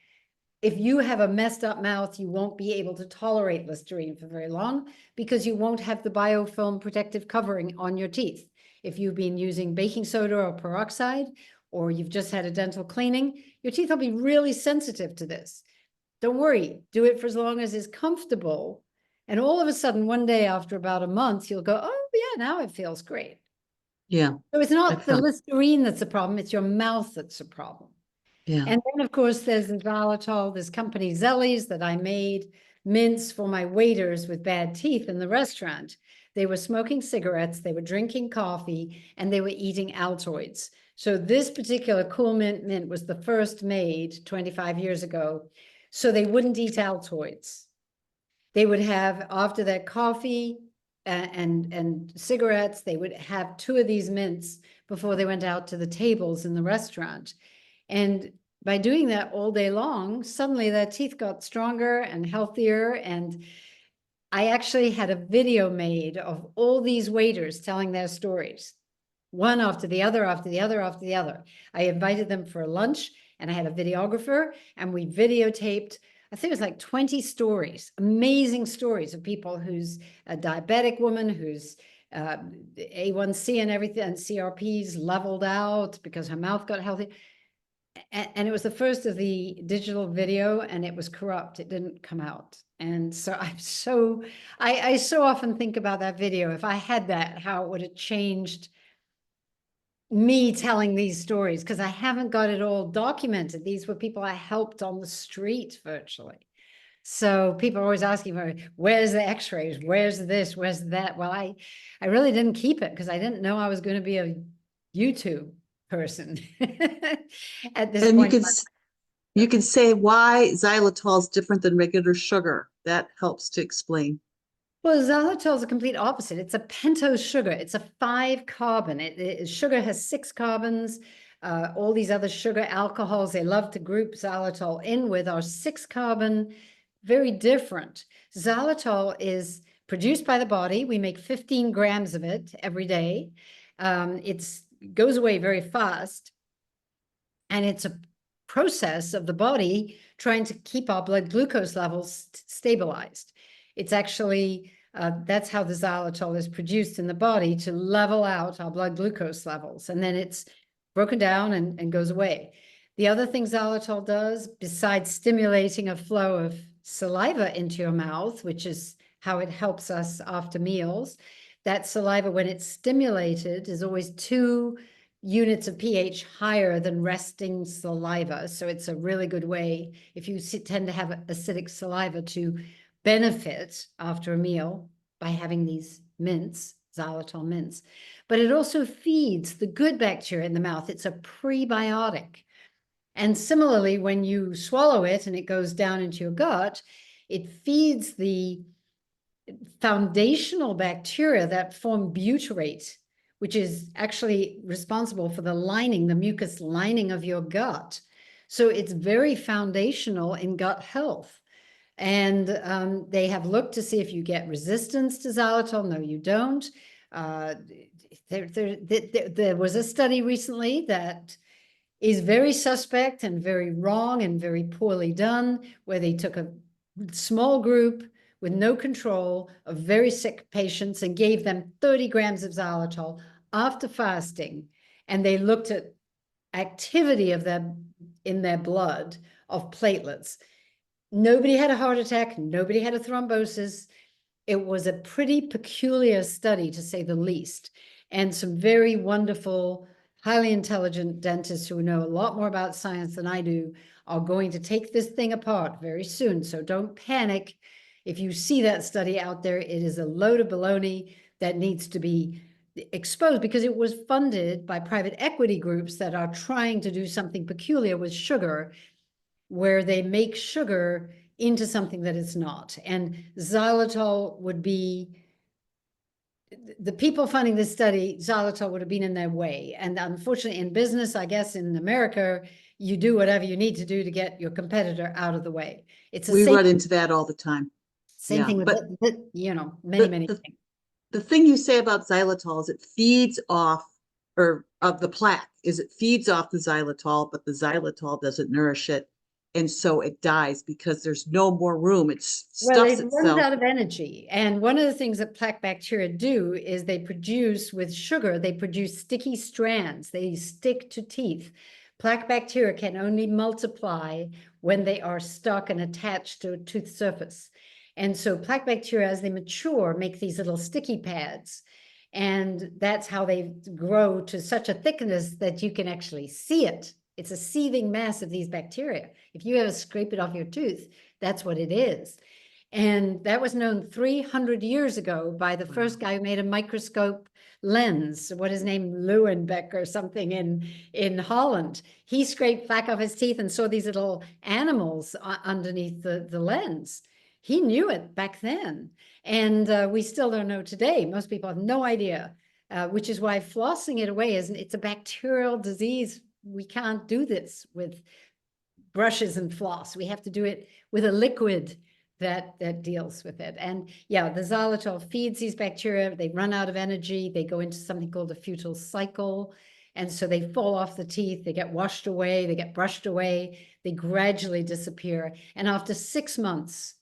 If you have a messed up mouth, you won't be able to tolerate Listerine for very long because you won't have the biofilm protective covering on your teeth. If you've been using baking soda or peroxide, or you've just had a dental cleaning, your teeth will be really sensitive to this. Don't worry, do it for as long as is comfortable. And all of a sudden, one day after about a month, you'll go, oh yeah, now it feels great. Yeah. So it's not the Listerine that's the problem, it's your mouth that's the problem. Yeah. And then, of course, there's the xylitol, this company Zellies that I made mints for my waiters with bad teeth in the restaurant. They were smoking cigarettes, they were drinking coffee, and they were eating Altoids. So this particular Cool Mint was the first made 25 years ago. So they wouldn't eat Altoids. They would have, after their coffee and cigarettes, they would have 2 of these mints before they went out to the tables in the restaurant. And by doing that all day long, suddenly their teeth got stronger and healthier. And I actually had a video made of all these waiters telling their stories, one after the other, after the other, after the other. I invited them for lunch and I had a videographer and we videotaped, I think it was like 20 stories, amazing stories of people who's a diabetic woman who's A1C and everything and CRPs leveled out because her mouth got healthy. And it was the first of the digital video and it was corrupt. It didn't come out. And so I so often think about that video. If I had that, how it would have changed me telling these stories, because I haven't got it all documented. These were people I helped on the street virtually. So people are always asking for, where's the x-rays? Where's this? Where's that? Well, I really didn't keep it because I didn't know I was going to be a YouTube person at this And point. you can say why xylitol is different than regular sugar. That helps to explain. Well, xylitol is a complete opposite. It's a pentose sugar. It's a 5-carbon. Sugar has 6 carbons. All these other sugar alcohols they love to group xylitol in with are 6-carbon, very different. Xylitol is produced by the body. We make 15 grams of it every day. It goes away very fast. And it's a process of the body trying to keep our blood glucose levels stabilized. It's actually, that's how the xylitol is produced in the body, to level out our blood glucose levels. And then it's broken down and goes away. The other thing xylitol does, besides stimulating a flow of saliva into your mouth, which is how it helps us after meals. That saliva, when it's stimulated, is always 2 units of pH higher than resting saliva. So it's a really good way, if you tend to have acidic saliva, to benefit after a meal by having these mints, xylitol mints. But it also feeds the good bacteria in the mouth. It's a prebiotic. And similarly, when you swallow it and it goes down into your gut, it feeds the foundational bacteria that form butyrate, which is actually responsible for the lining, the mucus lining of your gut. So it's very foundational in gut health. And they have looked to see if you get resistance to xylitol. No, you don't. There was a study recently that is very suspect and very wrong and very poorly done, where they took a small group with no control of very sick patients and gave them 30 grams of xylitol after fasting. And they looked at activity of them in their blood of platelets. Nobody had a heart attack. Nobody had a thrombosis. It was a pretty peculiar study, to say the least. And some very wonderful, highly intelligent dentists who know a lot more about science than I do are going to take this thing apart very soon. So don't panic. If you see that study out there, it is a load of baloney that needs to be exposed, because it was funded by private equity groups that are trying to do something peculiar with sugar, where they make sugar into something that it's not. And xylitol would be, the people funding this study, xylitol would have been in their way. And unfortunately, in business, I guess in America, you do whatever you need to do to get your competitor out of the way. It's the We same, run into that all the time. same Yeah, thing with, but many, the, many the, things. the thing you say about xylitol is it feeds off, or of the plaque, is it feeds off the xylitol, but the xylitol doesn't nourish it. And so it dies because there's no more room. It Well, stuffs it runs itself. out of energy. And one of the things that plaque bacteria do is they produce, with sugar, they produce sticky strands. They stick to teeth. Plaque bacteria can only multiply when they are stuck and attached to a tooth surface. And so plaque bacteria, as they mature, make these little sticky pads. And that's how they grow to such a thickness that you can actually see it. It's a seething mass of these bacteria. If you ever scrape it off your tooth, that's what it is. And that was known 300 years ago by the first guy who made a microscope lens, what his name, Leeuwenhoek or something, in Holland. He scraped plaque off his teeth and saw these little animals underneath the lens. He knew it back then. And we still don't know today. Most people have no idea, which is why flossing it away it's a bacterial disease. We can't do this with brushes and floss. We have to do it with a liquid that deals with it. And yeah, the xylitol feeds these bacteria. They run out of energy. They go into something called a futile cycle. And so they fall off the teeth. They get washed away. They get brushed away. They gradually disappear. And after 6 months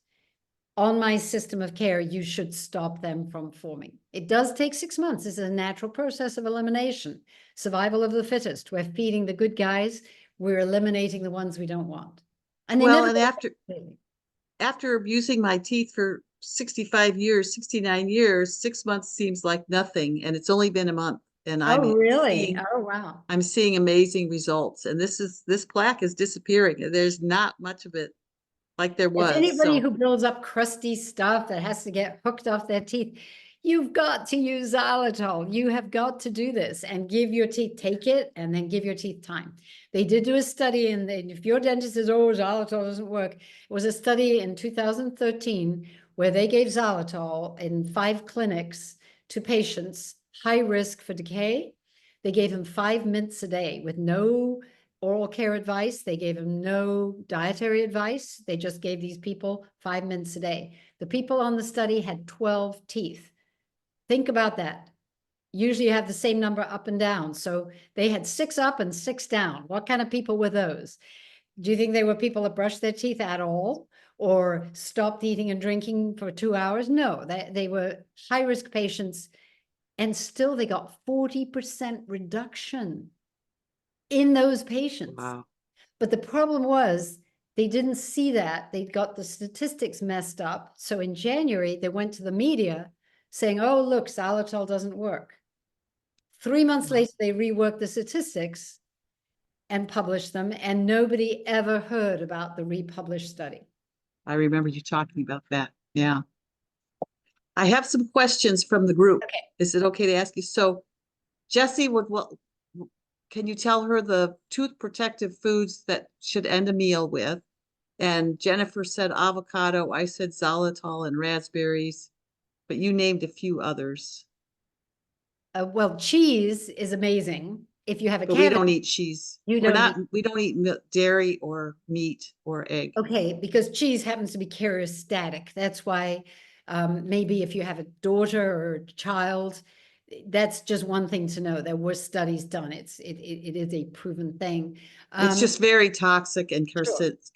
on my system of care, you should stop them from forming. It does take 6 months. This is a natural process of elimination. Survival of the fittest. We're feeding the good guys. We're eliminating the ones we don't want. And they Well, never and after using my teeth for 65 years, 69 years, 6 months seems like nothing. And it's only been a month. And Oh, really? Oh, wow. I'm seeing amazing results. And this plaque is disappearing. There's not much of it like there If was. anybody So who builds up crusty stuff that has to get hooked off their teeth, you've got to use xylitol. You have got to do this and give your teeth, take it, and then give your teeth time. They did do a study, and if your dentist says, oh, xylitol doesn't work, it was a study in 2013 where they gave xylitol in 5 clinics to patients, high risk for decay. They gave them 5 mints a day with no oral care advice. They gave them no dietary advice. They just gave these people 5 minutes a day. The people on the study had 12 teeth. Think about that. Usually you have the same number up and down. So they had 6 up and 6 down. What kind of people were those? Do you think they were people that brushed their teeth at all or stopped eating and drinking for 2 hours? No, they were high-risk patients, and still they got 40% reduction in those patients. wow. But the problem was they didn't see that. They got the statistics messed up. So in January, they went to the media saying, oh, look, xylitol doesn't work. 3 months later, they reworked the statistics and published them, and nobody ever heard about the republished study. I remember you talking about that. Yeah. I have some questions from the group. Okay. Is it okay to ask you? So Jessie can you tell her the tooth protective foods that should end a meal with? And Jennifer said avocado, I said xylitol and raspberries, but you named a few others. Well, cheese is amazing. If you have a But we cavity, don't eat cheese. you don't eat. We don't eat dairy or meat or egg. Okay, because cheese happens to be cholestatic. That's why maybe if you have a daughter or a child, that's just one thing to know. There were studies done. It is a proven thing. It's just very toxic and Sure.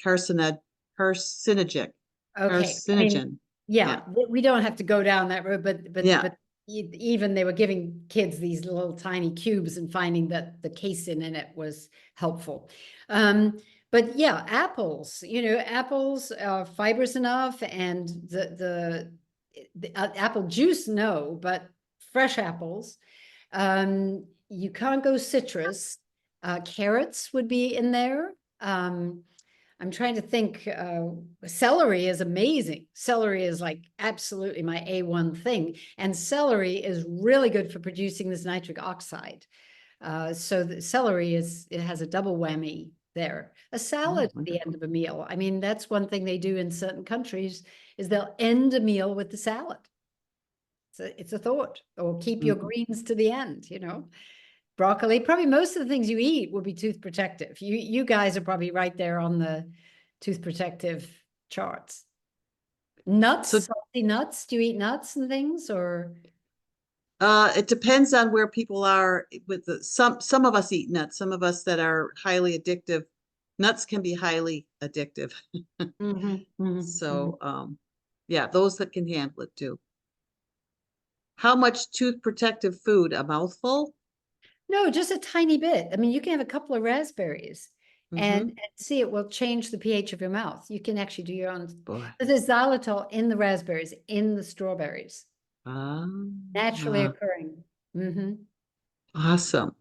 carcinogen. Okay. I mean, Yeah. we don't have to go down that road, Yeah. but even they were giving kids these little tiny cubes and finding that the casein in it was helpful. But yeah, apples, apples are fibrous enough, and the apple juice, no, but fresh apples. You can't go citrus. Carrots would be in there. I'm trying to think, celery is amazing. Celery is like absolutely my A1 thing. And celery is really good for producing this nitric oxide. So the celery it has a double whammy there. A salad at the end of a meal. I mean, that's one thing they do in certain countries is they'll end a meal with the salad. It's a thought, or keep your greens to the end, Broccoli, probably most of the things you eat will be tooth protective. You guys are probably right there on the tooth protective charts. Nuts, salty nuts. Do you eat nuts and things, or? It depends on where people are with some of us eat nuts, some of us that are highly addictive. Nuts can be highly addictive. So, yeah, those that can handle it do. How much tooth protective food? A mouthful? No, just a tiny bit. I mean, you can have a couple of raspberries and see it will change the pH of your mouth. You can actually do your own. Boy. There's xylitol in the raspberries, in the strawberries, naturally occurring. Awesome.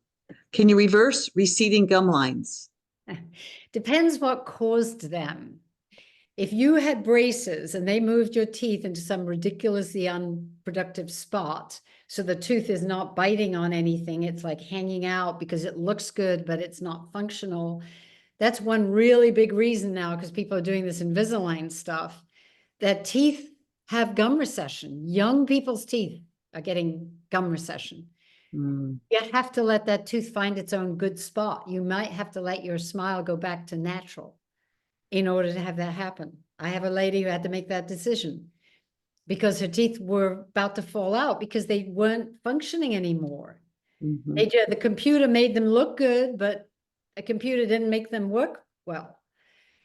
Can you reverse receding gum lines? Depends what caused them. If you had braces and they moved your teeth into some ridiculously unproductive spot, so the tooth is not biting on anything, it's like hanging out because it looks good, but it's not functional. That's one really big reason now, because people are doing this Invisalign stuff, that teeth have gum recession. Young people's teeth are getting gum recession. You have to let that tooth find its own good spot. You might have to let your smile go back to natural in order to have that happen. I have a lady who had to make that decision because her teeth were about to fall out because they weren't functioning anymore. The computer made them look good, but a computer didn't make them work well.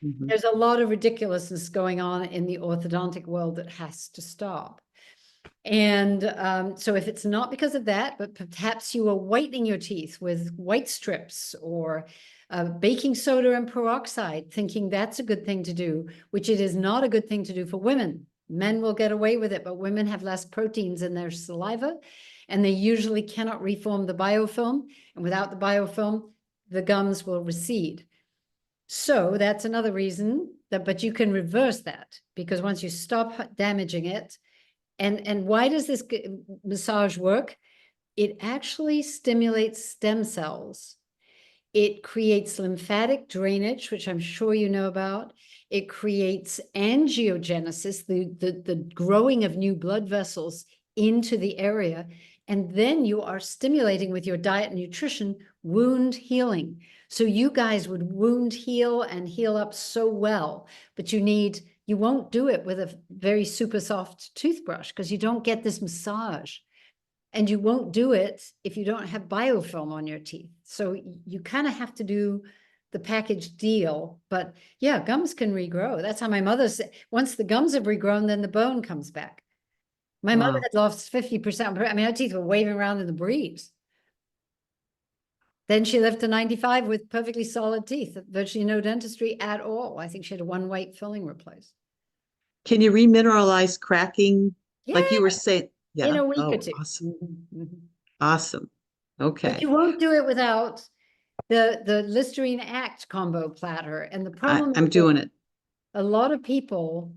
There's a lot of ridiculousness going on in the orthodontic world that has to stop. And so if it's not because of that, but perhaps you are whitening your teeth with white strips or baking soda and peroxide, thinking that's a good thing to do, which it is not a good thing to do for women. Men will get away with it, but women have less proteins in their saliva, and they usually cannot reform the biofilm. And without the biofilm, the gums will recede. So that's another reason but you can reverse that, because once you stop damaging it, and why does this massage work? It actually stimulates stem cells. It creates lymphatic drainage, which I'm sure you know about. It creates angiogenesis, the growing of new blood vessels into the area. And then you are stimulating with your diet and nutrition wound healing. So you guys would wound heal and heal up so well, but you won't do it with a very super soft toothbrush because you don't get this massage. And you won't do it if you don't have biofilm on your teeth. So you kind of have to do the package deal. But yeah, gums can regrow. That's how my mother said, once the gums have regrown, then the bone comes back. My mother had lost 50%. I mean, her teeth were waving around in the breeze. Then she lived to 95 with perfectly solid teeth, virtually no dentistry at all. I think she had a one white filling replaced. Can you remineralize cracking Yeah, like you were saying? in Yeah. a week or Oh, two. awesome. Mhm. Awesome. But Okay. you won't do it without the Listerine Act combo platter. And the problem I'm is that doing it. a lot of people,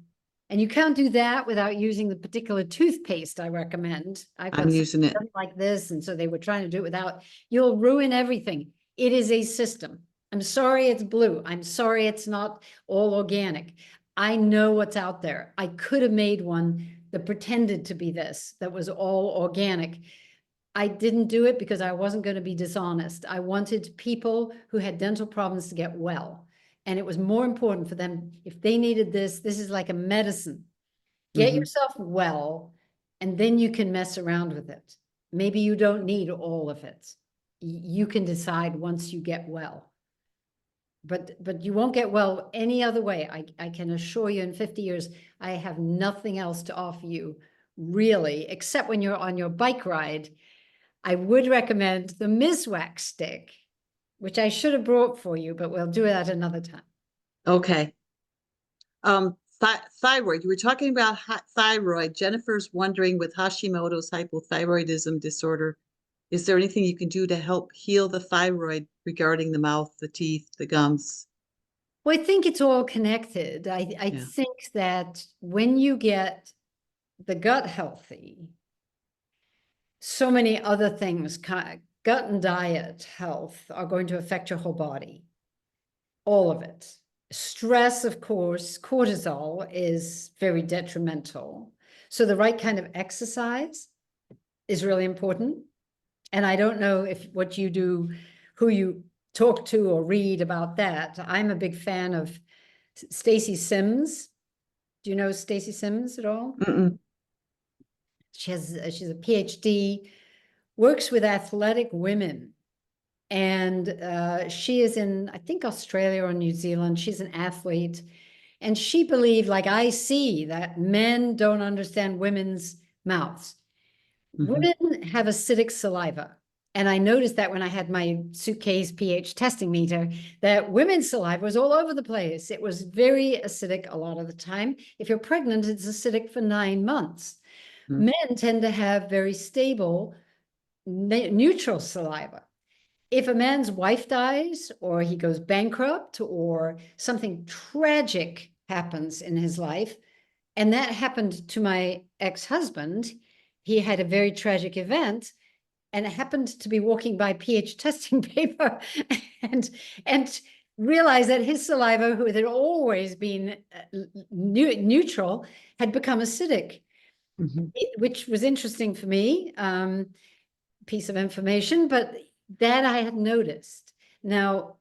and you can't do that without using the particular toothpaste I recommend. I've I'm got some using it. like this, and so they were trying to do it without. You'll ruin everything. It is a system. I'm sorry it's blue. I'm sorry it's not all organic. I know what's out there. I could have made one that pretended to be this, that was all organic. I didn't do it because I wasn't going to be dishonest. I wanted people who had dental problems to get well. And it was more important for them, if they needed this, this is like a medicine. Get Mhm. yourself well, and then you can mess around with it. Maybe you don't need all of it. You can decide once you get well. But you won't get well any other way. I can assure you in 50 years, I have nothing else to offer you, really, except when you're on your bike ride. I would recommend the Miswax stick, which I should have brought for you, but we'll do it at another time. Okay. Thyroid. You were talking about thyroid. Jennifer's wondering with Hashimoto's hypothyroidism disorder, is there anything you can do to help heal the thyroid regarding the mouth, the teeth, the gums? Well, I think it's all connected. I Yeah. think that when you get the gut healthy, so many other things, gut and diet health, are going to affect your whole body. All of it. Stress, of course, cortisol is very detrimental. So the right kind of exercise is really important. And I don't know if what you do, who you talk to or read about that. I'm a big fan of Stacy Sims. Do you know Stacy Sims at all? Mm-mm. She's a PhD, works with athletic women. And she is in, I think, Australia or New Zealand. She's an athlete. And she believed, like I see, that men don't understand women's mouths. Mhm. Women have acidic saliva. And I noticed that when I had my suitcase pH testing meter, that women's saliva was all over the place. It was very acidic a lot of the time. If you're pregnant, it's acidic for 9 months. Mhm. Men tend to have very stable, neutral saliva. If a man's wife dies or he goes bankrupt or something tragic happens in his life, and that happened to my ex-husband, he had a very tragic event and happened to be walking by pH testing paper and realized that his saliva, who had always been neutral, had become acidic, Mhm. which was interesting for me, piece of information, but that I had noticed. Now,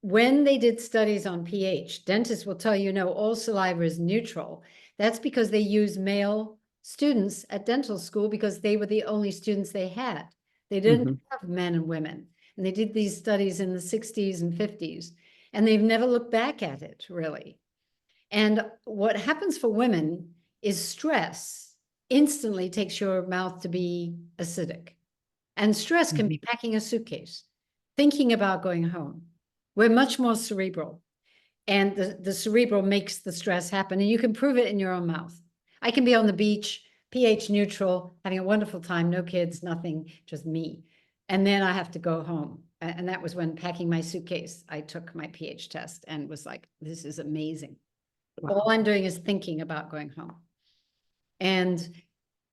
when they did studies on pH, dentists will tell you, no, all saliva is neutral. That's because they use male students at dental school because they were the only students they had. They didn't Mhm. have men and women. And they did these studies in the 60s and 50s, and they've never looked back at it, really. And what happens for women is stress instantly takes your mouth to be acidic. And stress can Mhm. be packing a suitcase, thinking about going home. We're much more cerebral, and the cerebral makes the stress happen, and you can prove it in your own mouth. I can be on the beach, pH neutral, having a wonderful time, no kids, nothing, just me. And then I have to go home. And that was when packing my suitcase, I took my pH test and was like, this is amazing. Wow. All I'm doing is thinking about going home. And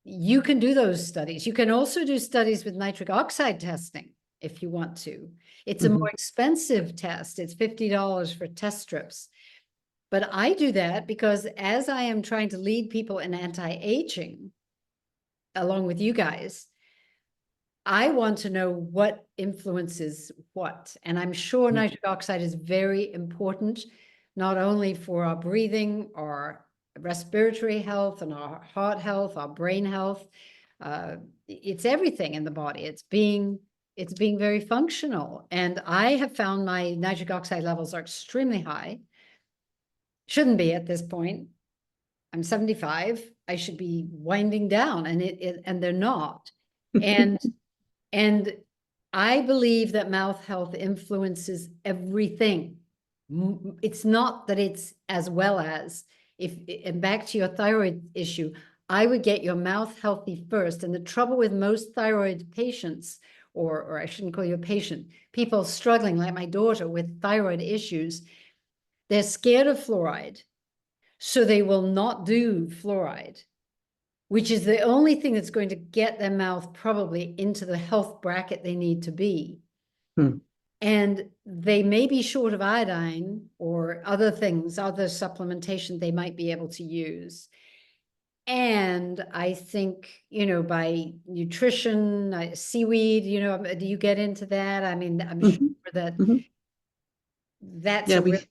you can do those studies. You can also do studies with nitric oxide testing if you want to. It's a more Mhm. expensive test. It's $50 for test strips. But I do that because as I am trying to lead people in anti-aging, along with you guys, I want to know what influences what. And I'm sure Mhm. nitric oxide is very important, not only for our breathing, our respiratory health, and our heart health, our brain health. It's everything in the body. It's being very functional. And I have found my nitric oxide levels are extremely high. Shouldn't be at this point. I'm 75. I should be winding down, and and they're not. And and I believe that mouth health influences everything. It's not that it's as well as, and back to your thyroid issue, I would get your mouth healthy first. And the trouble with most thyroid patients, or I shouldn't call you a patient, people struggling like my daughter with thyroid issues, they're scared of fluoride, so they will not do fluoride, which is the only thing that's going to get their mouth probably into the health bracket they need to be. Hmm. And they may be short of iodine or other things, other supplementation they might be able to use. And I think, by nutrition, seaweed, do you get into that? I mean, I'm sure that that's Yeah, a really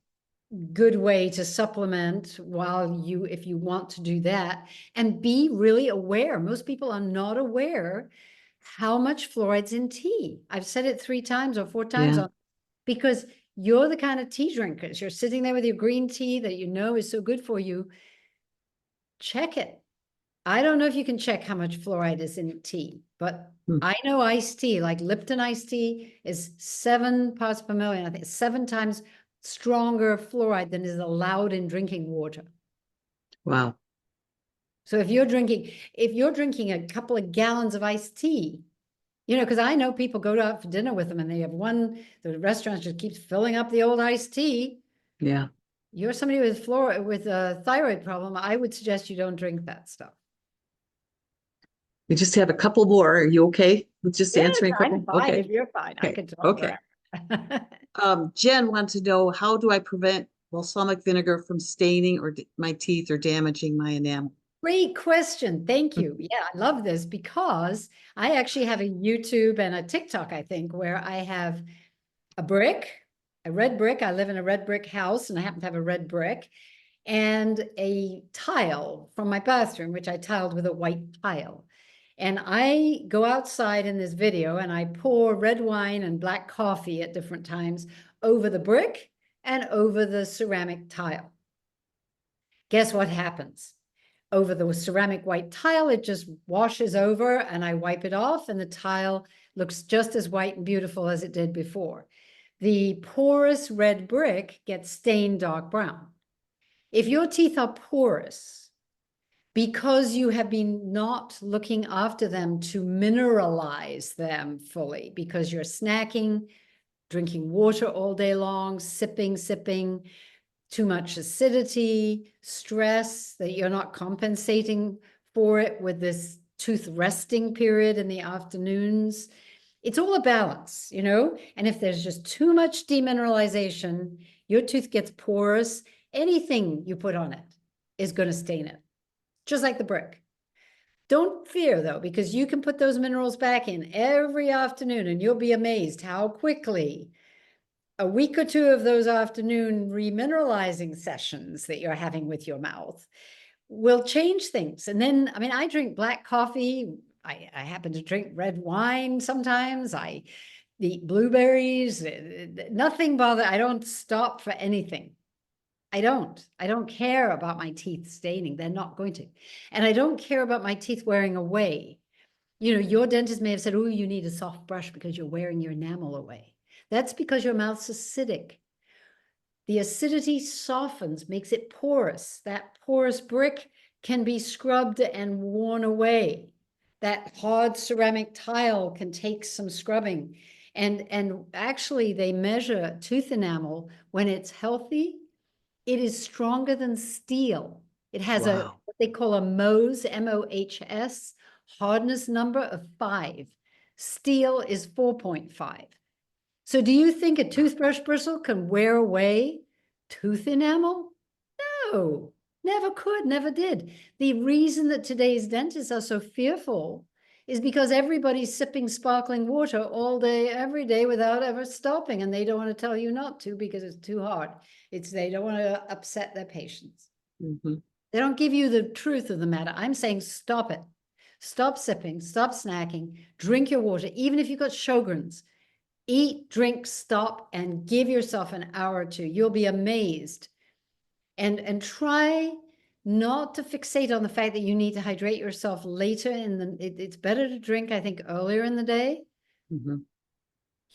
good way to supplement if you want to do that, and be really aware. Most people are not aware how much fluoride's in tea. I've said it 3 times or 4 times yeah. because you're the kind of tea drinkers. You're sitting there with your green tea that is so good for you. Check it. I don't know if you can check how much fluoride is in tea, but Hmm. I know iced tea, like Lipton iced tea, is 7 parts per million. I think 7 times stronger fluoride than is allowed in drinking water. Wow. So if you're drinking a couple of gallons of iced tea, because I know people go out for dinner with them and they have the restaurant just keeps filling up the old iced tea. Yeah. You're somebody with a thyroid problem, I would suggest you don't drink that stuff. We just have a couple more. Are you okay with just Yes, answering a I'm couple? fine. Okay. If you're fine, I Okay. can talk Okay. forever. Jen wanted to know, how do I prevent balsamic vinegar from staining or my teeth or damaging my enamel? Great question. Thank you. Yeah, I love this because I actually have a YouTube and a TikTok, I think, where I have a red brick. I live in a red brick house and I happen to have a red brick, and a tile from my bathroom, which I tiled with a white tile. And I go outside in this video and I pour red wine and black coffee at different times over the brick and over the ceramic tile. Guess what happens? Over the ceramic white tile, it just washes over and I wipe it off and the tile looks just as white and beautiful as it did before. The porous red brick gets stained dark brown. If your teeth are porous because you have been not looking after them to mineralize them fully, because you're snacking, drinking water all day long, sipping, too much acidity, stress, that you're not compensating for it with this tooth resting period in the afternoons. It's all a balance, and if there's just too much demineralization, your tooth gets porous. Anything you put on it is going to stain it, just like the brick. Don't fear, though, because you can put those minerals back in every afternoon and you'll be amazed how quickly a week or 2 of those afternoon remineralizing sessions that you're having with your mouth will change things. And then, I mean, I drink black coffee. I happen to drink red wine sometimes. I eat blueberries. Nothing bother. I don't stop for anything. I don't care about my teeth staining. They're not going to. And I don't care about my teeth wearing away. Your dentist may have said, oh, you need a soft brush because you're wearing your enamel away. That's because your mouth's acidic. The acidity softens, makes it porous. That porous brick can be scrubbed and worn away. That hard ceramic tile can take some scrubbing. And actually, they measure tooth enamel when it's healthy. It is stronger than steel. It has Wow. what they call a Mohs, M-O-H-S, hardness number of 5. Steel is 4.5. So do you think a toothbrush bristle can wear away tooth enamel? No, never could, never did. The reason that today's dentists are so fearful is because everybody's sipping sparkling water all day, every day without ever stopping. And they don't want to tell you not to because it's too hard. They don't want to upset their patients. They don't give you the truth of the matter. I'm saying stop it. Stop sipping, stop snacking, drink your water, even if you've got Sjogren's. Eat, drink, stop, and give yourself an hour or 2. You'll be amazed. And try not to fixate on the fact that you need to hydrate yourself later it's better to drink, I think, earlier in the day.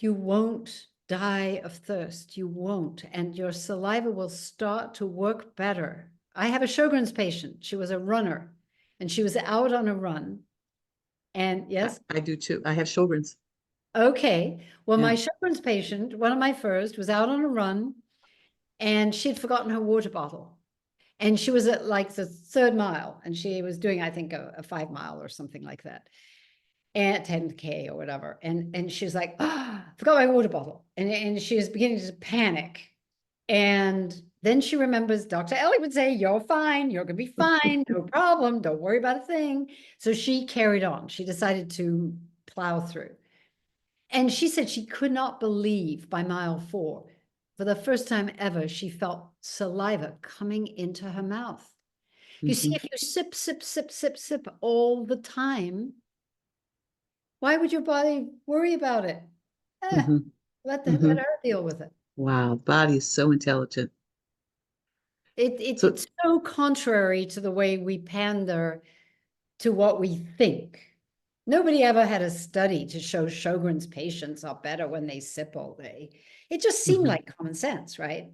you won't die of thirst. You won't. And your saliva will start to work better. I have a Sjogren's patient. She was a runner and she was out on a run. And yes, I do too. I have Sjogren's. okay. Well, Yeah. my Sjogren's patient, one of my first, was out on a run and she'd forgotten her water bottle. And she was at like the 3rd mile and she was doing, I think, a 5 mile or something like that. And 10K or whatever. And she was like, oh, forgot my water bottle. And she was beginning to panic. And then she remembers Dr. Ellie would say, you're fine. You're going to be fine. No problem. Don't worry about a thing. So she carried on. She decided to plow through. And she said she could not believe by mile 4, for the first time ever, she felt saliva coming into her mouth. You see, if you sip, sip, sip, sip, sip all the time, why would your body worry about it? Let her deal with it. Wow, the body is so intelligent. So, It's so contrary to the way we pander to what we think. Nobody ever had a study to show Sjogren's patients are better when they sip all day. It just seemed like common sense, right?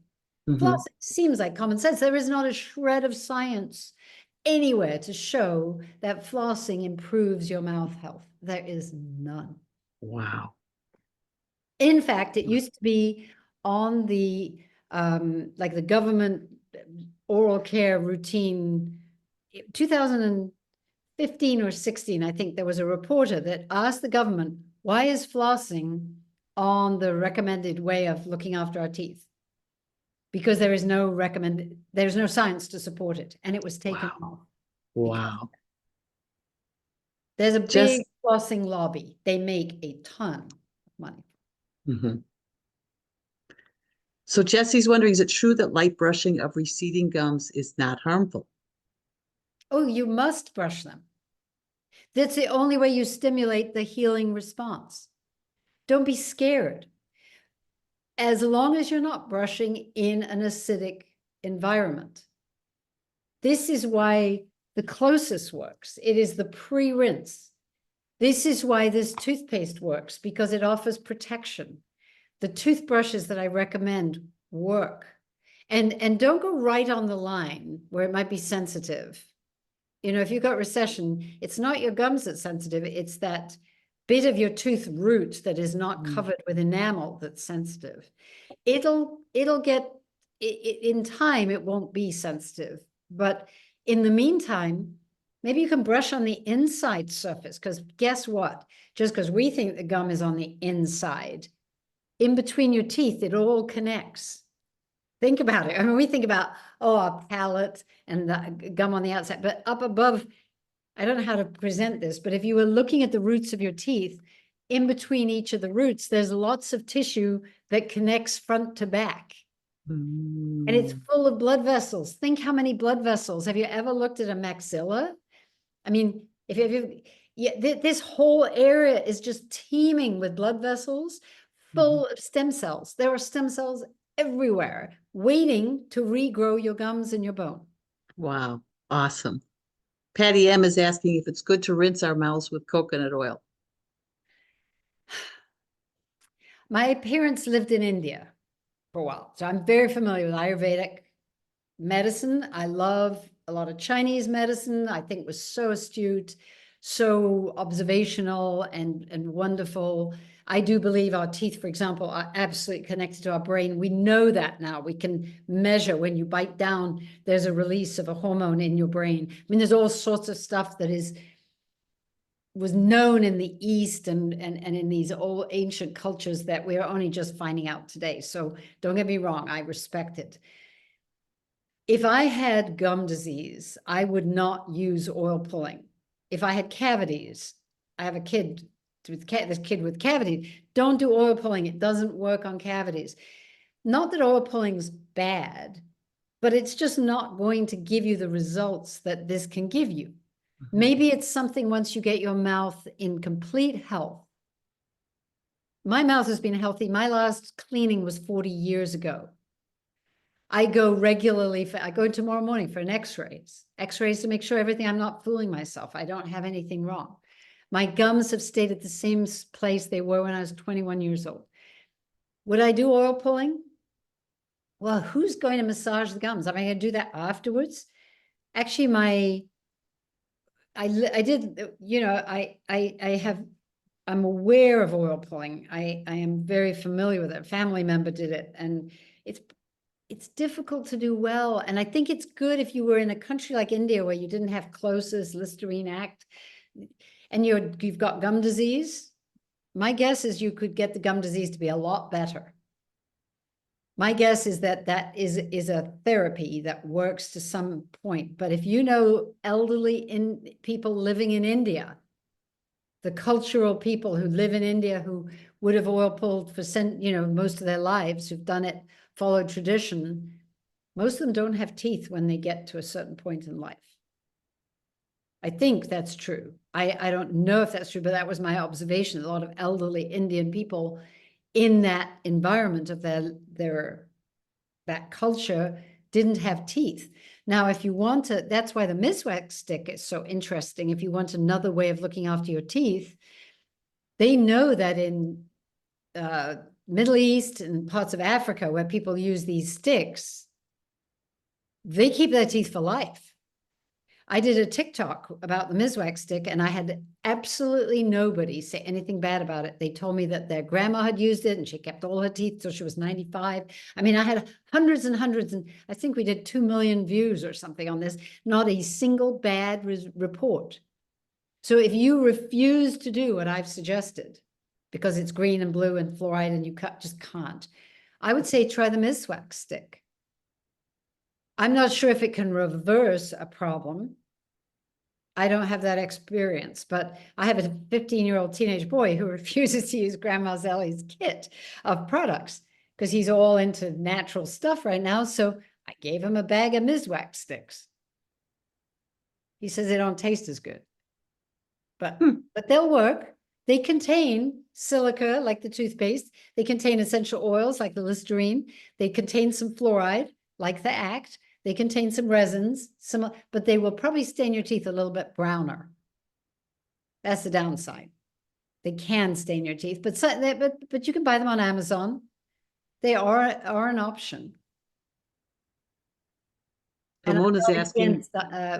Flossing seems like common sense. There is not a shred of science anywhere to show that flossing improves your mouth health. There is none. wow. In fact, it used to be on the like the government oral care routine. 2015 or 16, I think there was a reporter that asked the government, why is flossing on the recommended way of looking after our teeth? Because there's no science to support it, and it was taken off. Wow. There's a Just big flossing lobby. They make a ton of money. So Jesse's wondering, is it true that light brushing of receding gums is not harmful? Oh, you must brush them. That's the only way you stimulate the healing response. Don't be scared. As long as you're not brushing in an acidic environment. This is why the closest works. It is the pre-rinse. This is why this toothpaste works, because it offers protection. The toothbrushes that I recommend work. And don't go right on the line where it might be sensitive. You know, if you've got recession, it's not your gums that's sensitive, it's that bit of your tooth root that is not covered with enamel that's sensitive. It'll get, in time, it won't be sensitive. But in the meantime, maybe you can brush on the inside surface, because guess what? Just because we think the gum is on the inside, in between your teeth, it all connects. Think about it. I mean, we think about, oh, our palate and the gum on the outside, but up above, I don't know how to present this, but if you were looking at the roots of your teeth, in between each of the roots, there's lots of tissue that connects front to back. And it's full of blood vessels. Think how many blood vessels. Have you ever looked at a maxilla? I mean, this whole area is just teeming with blood vessels, full of stem cells. There are stem cells everywhere, waiting to regrow your gums and your bone. Wow. Awesome. Patty M is asking if it's good to rinse our mouths with coconut oil. My parents lived in India for a while, so I'm very familiar with Ayurvedic medicine. I love a lot of Chinese medicine. I think was so astute, so observational and wonderful. I do believe our teeth, for example, are absolutely connected to our brain. We know that now. We can measure when you bite down, there's a release of a hormone in your brain. I mean, there's all sorts of stuff that was known in the East and in these old ancient cultures that we're only just finding out today. So don't get me wrong, I respect it. If I had gum disease, I would not use oil pulling. If I had cavities, I have a kid with this kid with cavities, don't do oil pulling. It doesn't work on cavities. Not that oil pulling is bad, but it's just not going to give you the results that this can give you. Maybe it's something once you get your mouth in complete health. My mouth has been healthy. My last cleaning was 40 years ago. I go regularly, I go tomorrow morning for an x-rays to make sure everything, I'm not fooling myself. I don't have anything wrong. My gums have stayed at the same place they were when I was 21 years old. Would I do oil pulling? Well, who's going to massage the gums? Am I going to do that afterwards? Actually, I did, you know, I'm aware of oil pulling. I am very familiar with it. A family member did it, and it's difficult to do well. And I think it's good if you were in a country like India where you didn't have closest Listerine Act and you've got gum disease. My guess is you could get the gum disease to be a lot better. My guess is that is a therapy that works to some point. But if you know elderly people living in India, the cultural people who live in India who would have oil pulled for most of their lives, who've done it, followed tradition, most of them don't have teeth when they get to a certain point in life. I think that's true. I don't know if that's true, but that was my observation. A lot of elderly Indian people in that environment of that culture didn't have teeth. Now, if you want to, that's why the Miswak stick is so interesting. If you want another way of looking after your teeth, they know that in Middle East and parts of Africa where people use these sticks, they keep their teeth for life. I did a TikTok about the Miswak stick and I had absolutely nobody say anything bad about it. They told me that their grandma had used it and she kept all her teeth till she was 95. I mean, I had hundreds and hundreds, and I think we did 2 million views or something on this, not a single bad report. So if you refuse to do what I've suggested, because it's green and blue and fluoride and you just can't, I would say try the Miswak stick. I'm not sure if it can reverse a problem. I don't have that experience, but I have a 15-year-old teenage boy who refuses to use Grandma's Ellie's kit of products because he's all into natural stuff right now. So I gave him a bag of Miswak sticks. He says they don't taste as good, but they'll work. They contain silica, like the toothpaste. They contain essential oils, like the Listerine. They contain some fluoride, like the Act. They contain some resins, but they will probably stain your teeth a little bit browner. That's the downside. They can stain your teeth, but you can buy them on Amazon. They are an option. Ramona's asking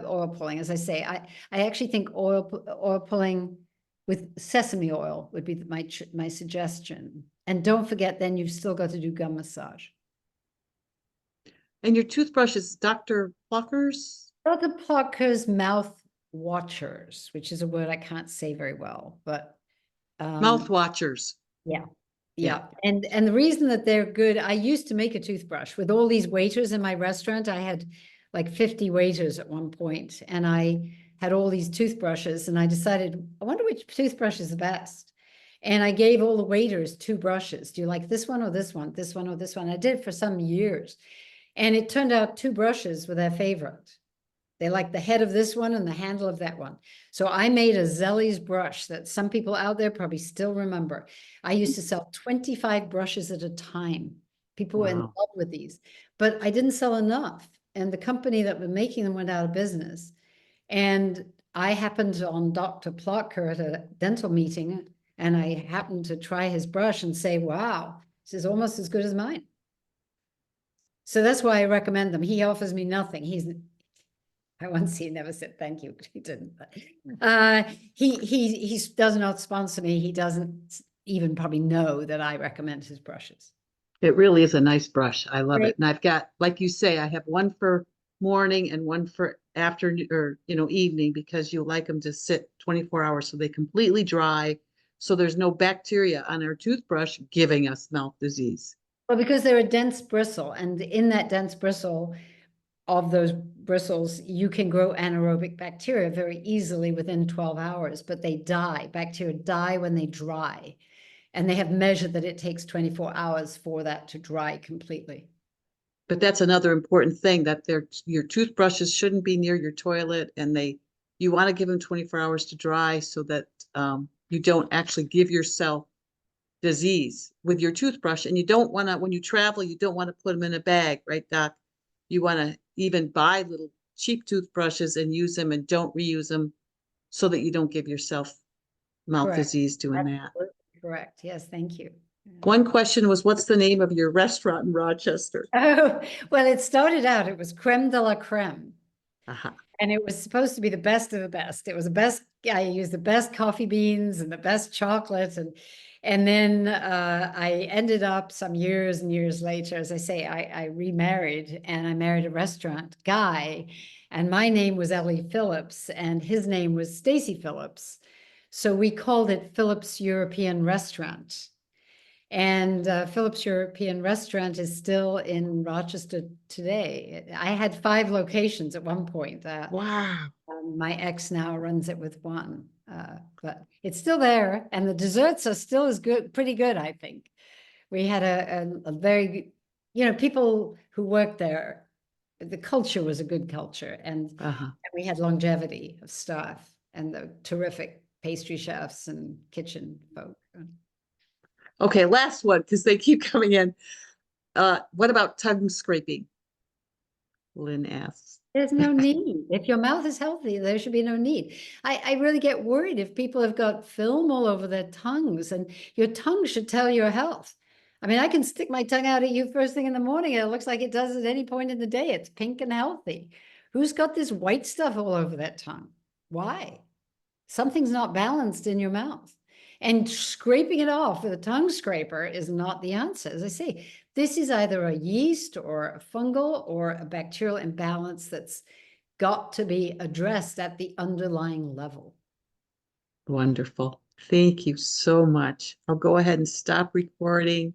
oil pulling. As I say, I actually think oil pulling with sesame oil would be my suggestion. And don't forget, then you've still got to do gum massage. And your toothbrush is Dr. Plucker's? Dr. Plucker's mouth watchers, which is a word I can't say very well, but Mouth watchers. Yeah. And the reason that they're good, I used to make a toothbrush with all these waiters in my restaurant. I had like 50 waiters at one point, and I had all these toothbrushes, and I decided, I wonder which toothbrush is the best. And I gave all the waiters 2 brushes. Do you like this one or this one? This one or this one? I did it for some years. And it turned out 2 brushes were their favorite. They like the head of this one and the handle of that one. So I made a Zelly's brush that some people out there probably still remember. I used to sell 25 brushes at a time. People were in love with these, but I didn't sell enough. And the company that was making them went out of business. And I happened on Dr. Plucker at a dental meeting, and I happened to try his brush and say, wow, this is almost as good as mine. So that's why I recommend them. He offers me nothing. I once he never said thank you. He didn't. But, he does not sponsor me. He doesn't even probably know that I recommend his brushes. It really is a nice brush. I love it. And I've got, like you say, I have one for morning and one for afternoon or evening, because you like them to sit 24 hours so they completely dry. So there's no bacteria on our toothbrush giving us mouth disease. Well, because they're a dense bristle, and in that dense bristle of those bristles, you can grow anaerobic bacteria very easily within 12 hours, but they die. Bacteria die when they dry. And they have measured that it takes 24 hours for that to dry completely. But that's another important thing, that your toothbrushes shouldn't be near your toilet, and you want to give them 24 hours to dry so that you don't actually give yourself disease with your toothbrush. And you don't want to, when you travel, you don't want to put them in a bag, right, Doc? You want to even buy little cheap toothbrushes and use them, and don't reuse them, so that you don't give yourself mouth disease doing that. Correct. Yes, thank you. One question was, what's the name of your restaurant in Rochester? Oh, well, it started out, it was creme de la creme. Uh-huh. And it was supposed to be the best of the best. It was the best. I used the best coffee beans and the best chocolate, and then I ended up some years and years later, as I say, I remarried and I married a restaurant guy, and my name was Ellie Phillips, and his name was Stacy Phillips, so we called it Phillips European Restaurant. And Phillips European Restaurant is still in Rochester today. I had 5 locations at one point. Wow. My ex now runs it with one, but it's still there, and the desserts are still as good, pretty good, I think. We had a very, people who worked there, the culture was a good culture, and Uh-huh. we had longevity of staff and the terrific pastry chefs and kitchen folk. Okay, last one, because they keep coming in. What about tongue scraping? Lynn asks. There's no need. If your mouth is healthy, there should be no need. I really get worried if people have got film all over their tongues, and your tongue should tell your health. I mean, I can stick my tongue out at you first thing in the morning, and it looks like it does at any point in the day. It's pink and healthy. Who's got this white stuff all over that tongue? Why? Something's not balanced in your mouth. And scraping it off with a tongue scraper is not the answer. As I say, this is either a yeast or a fungal or a bacterial imbalance that's got to be addressed at the underlying level. Wonderful. Thank you so much. I'll go ahead and stop recording.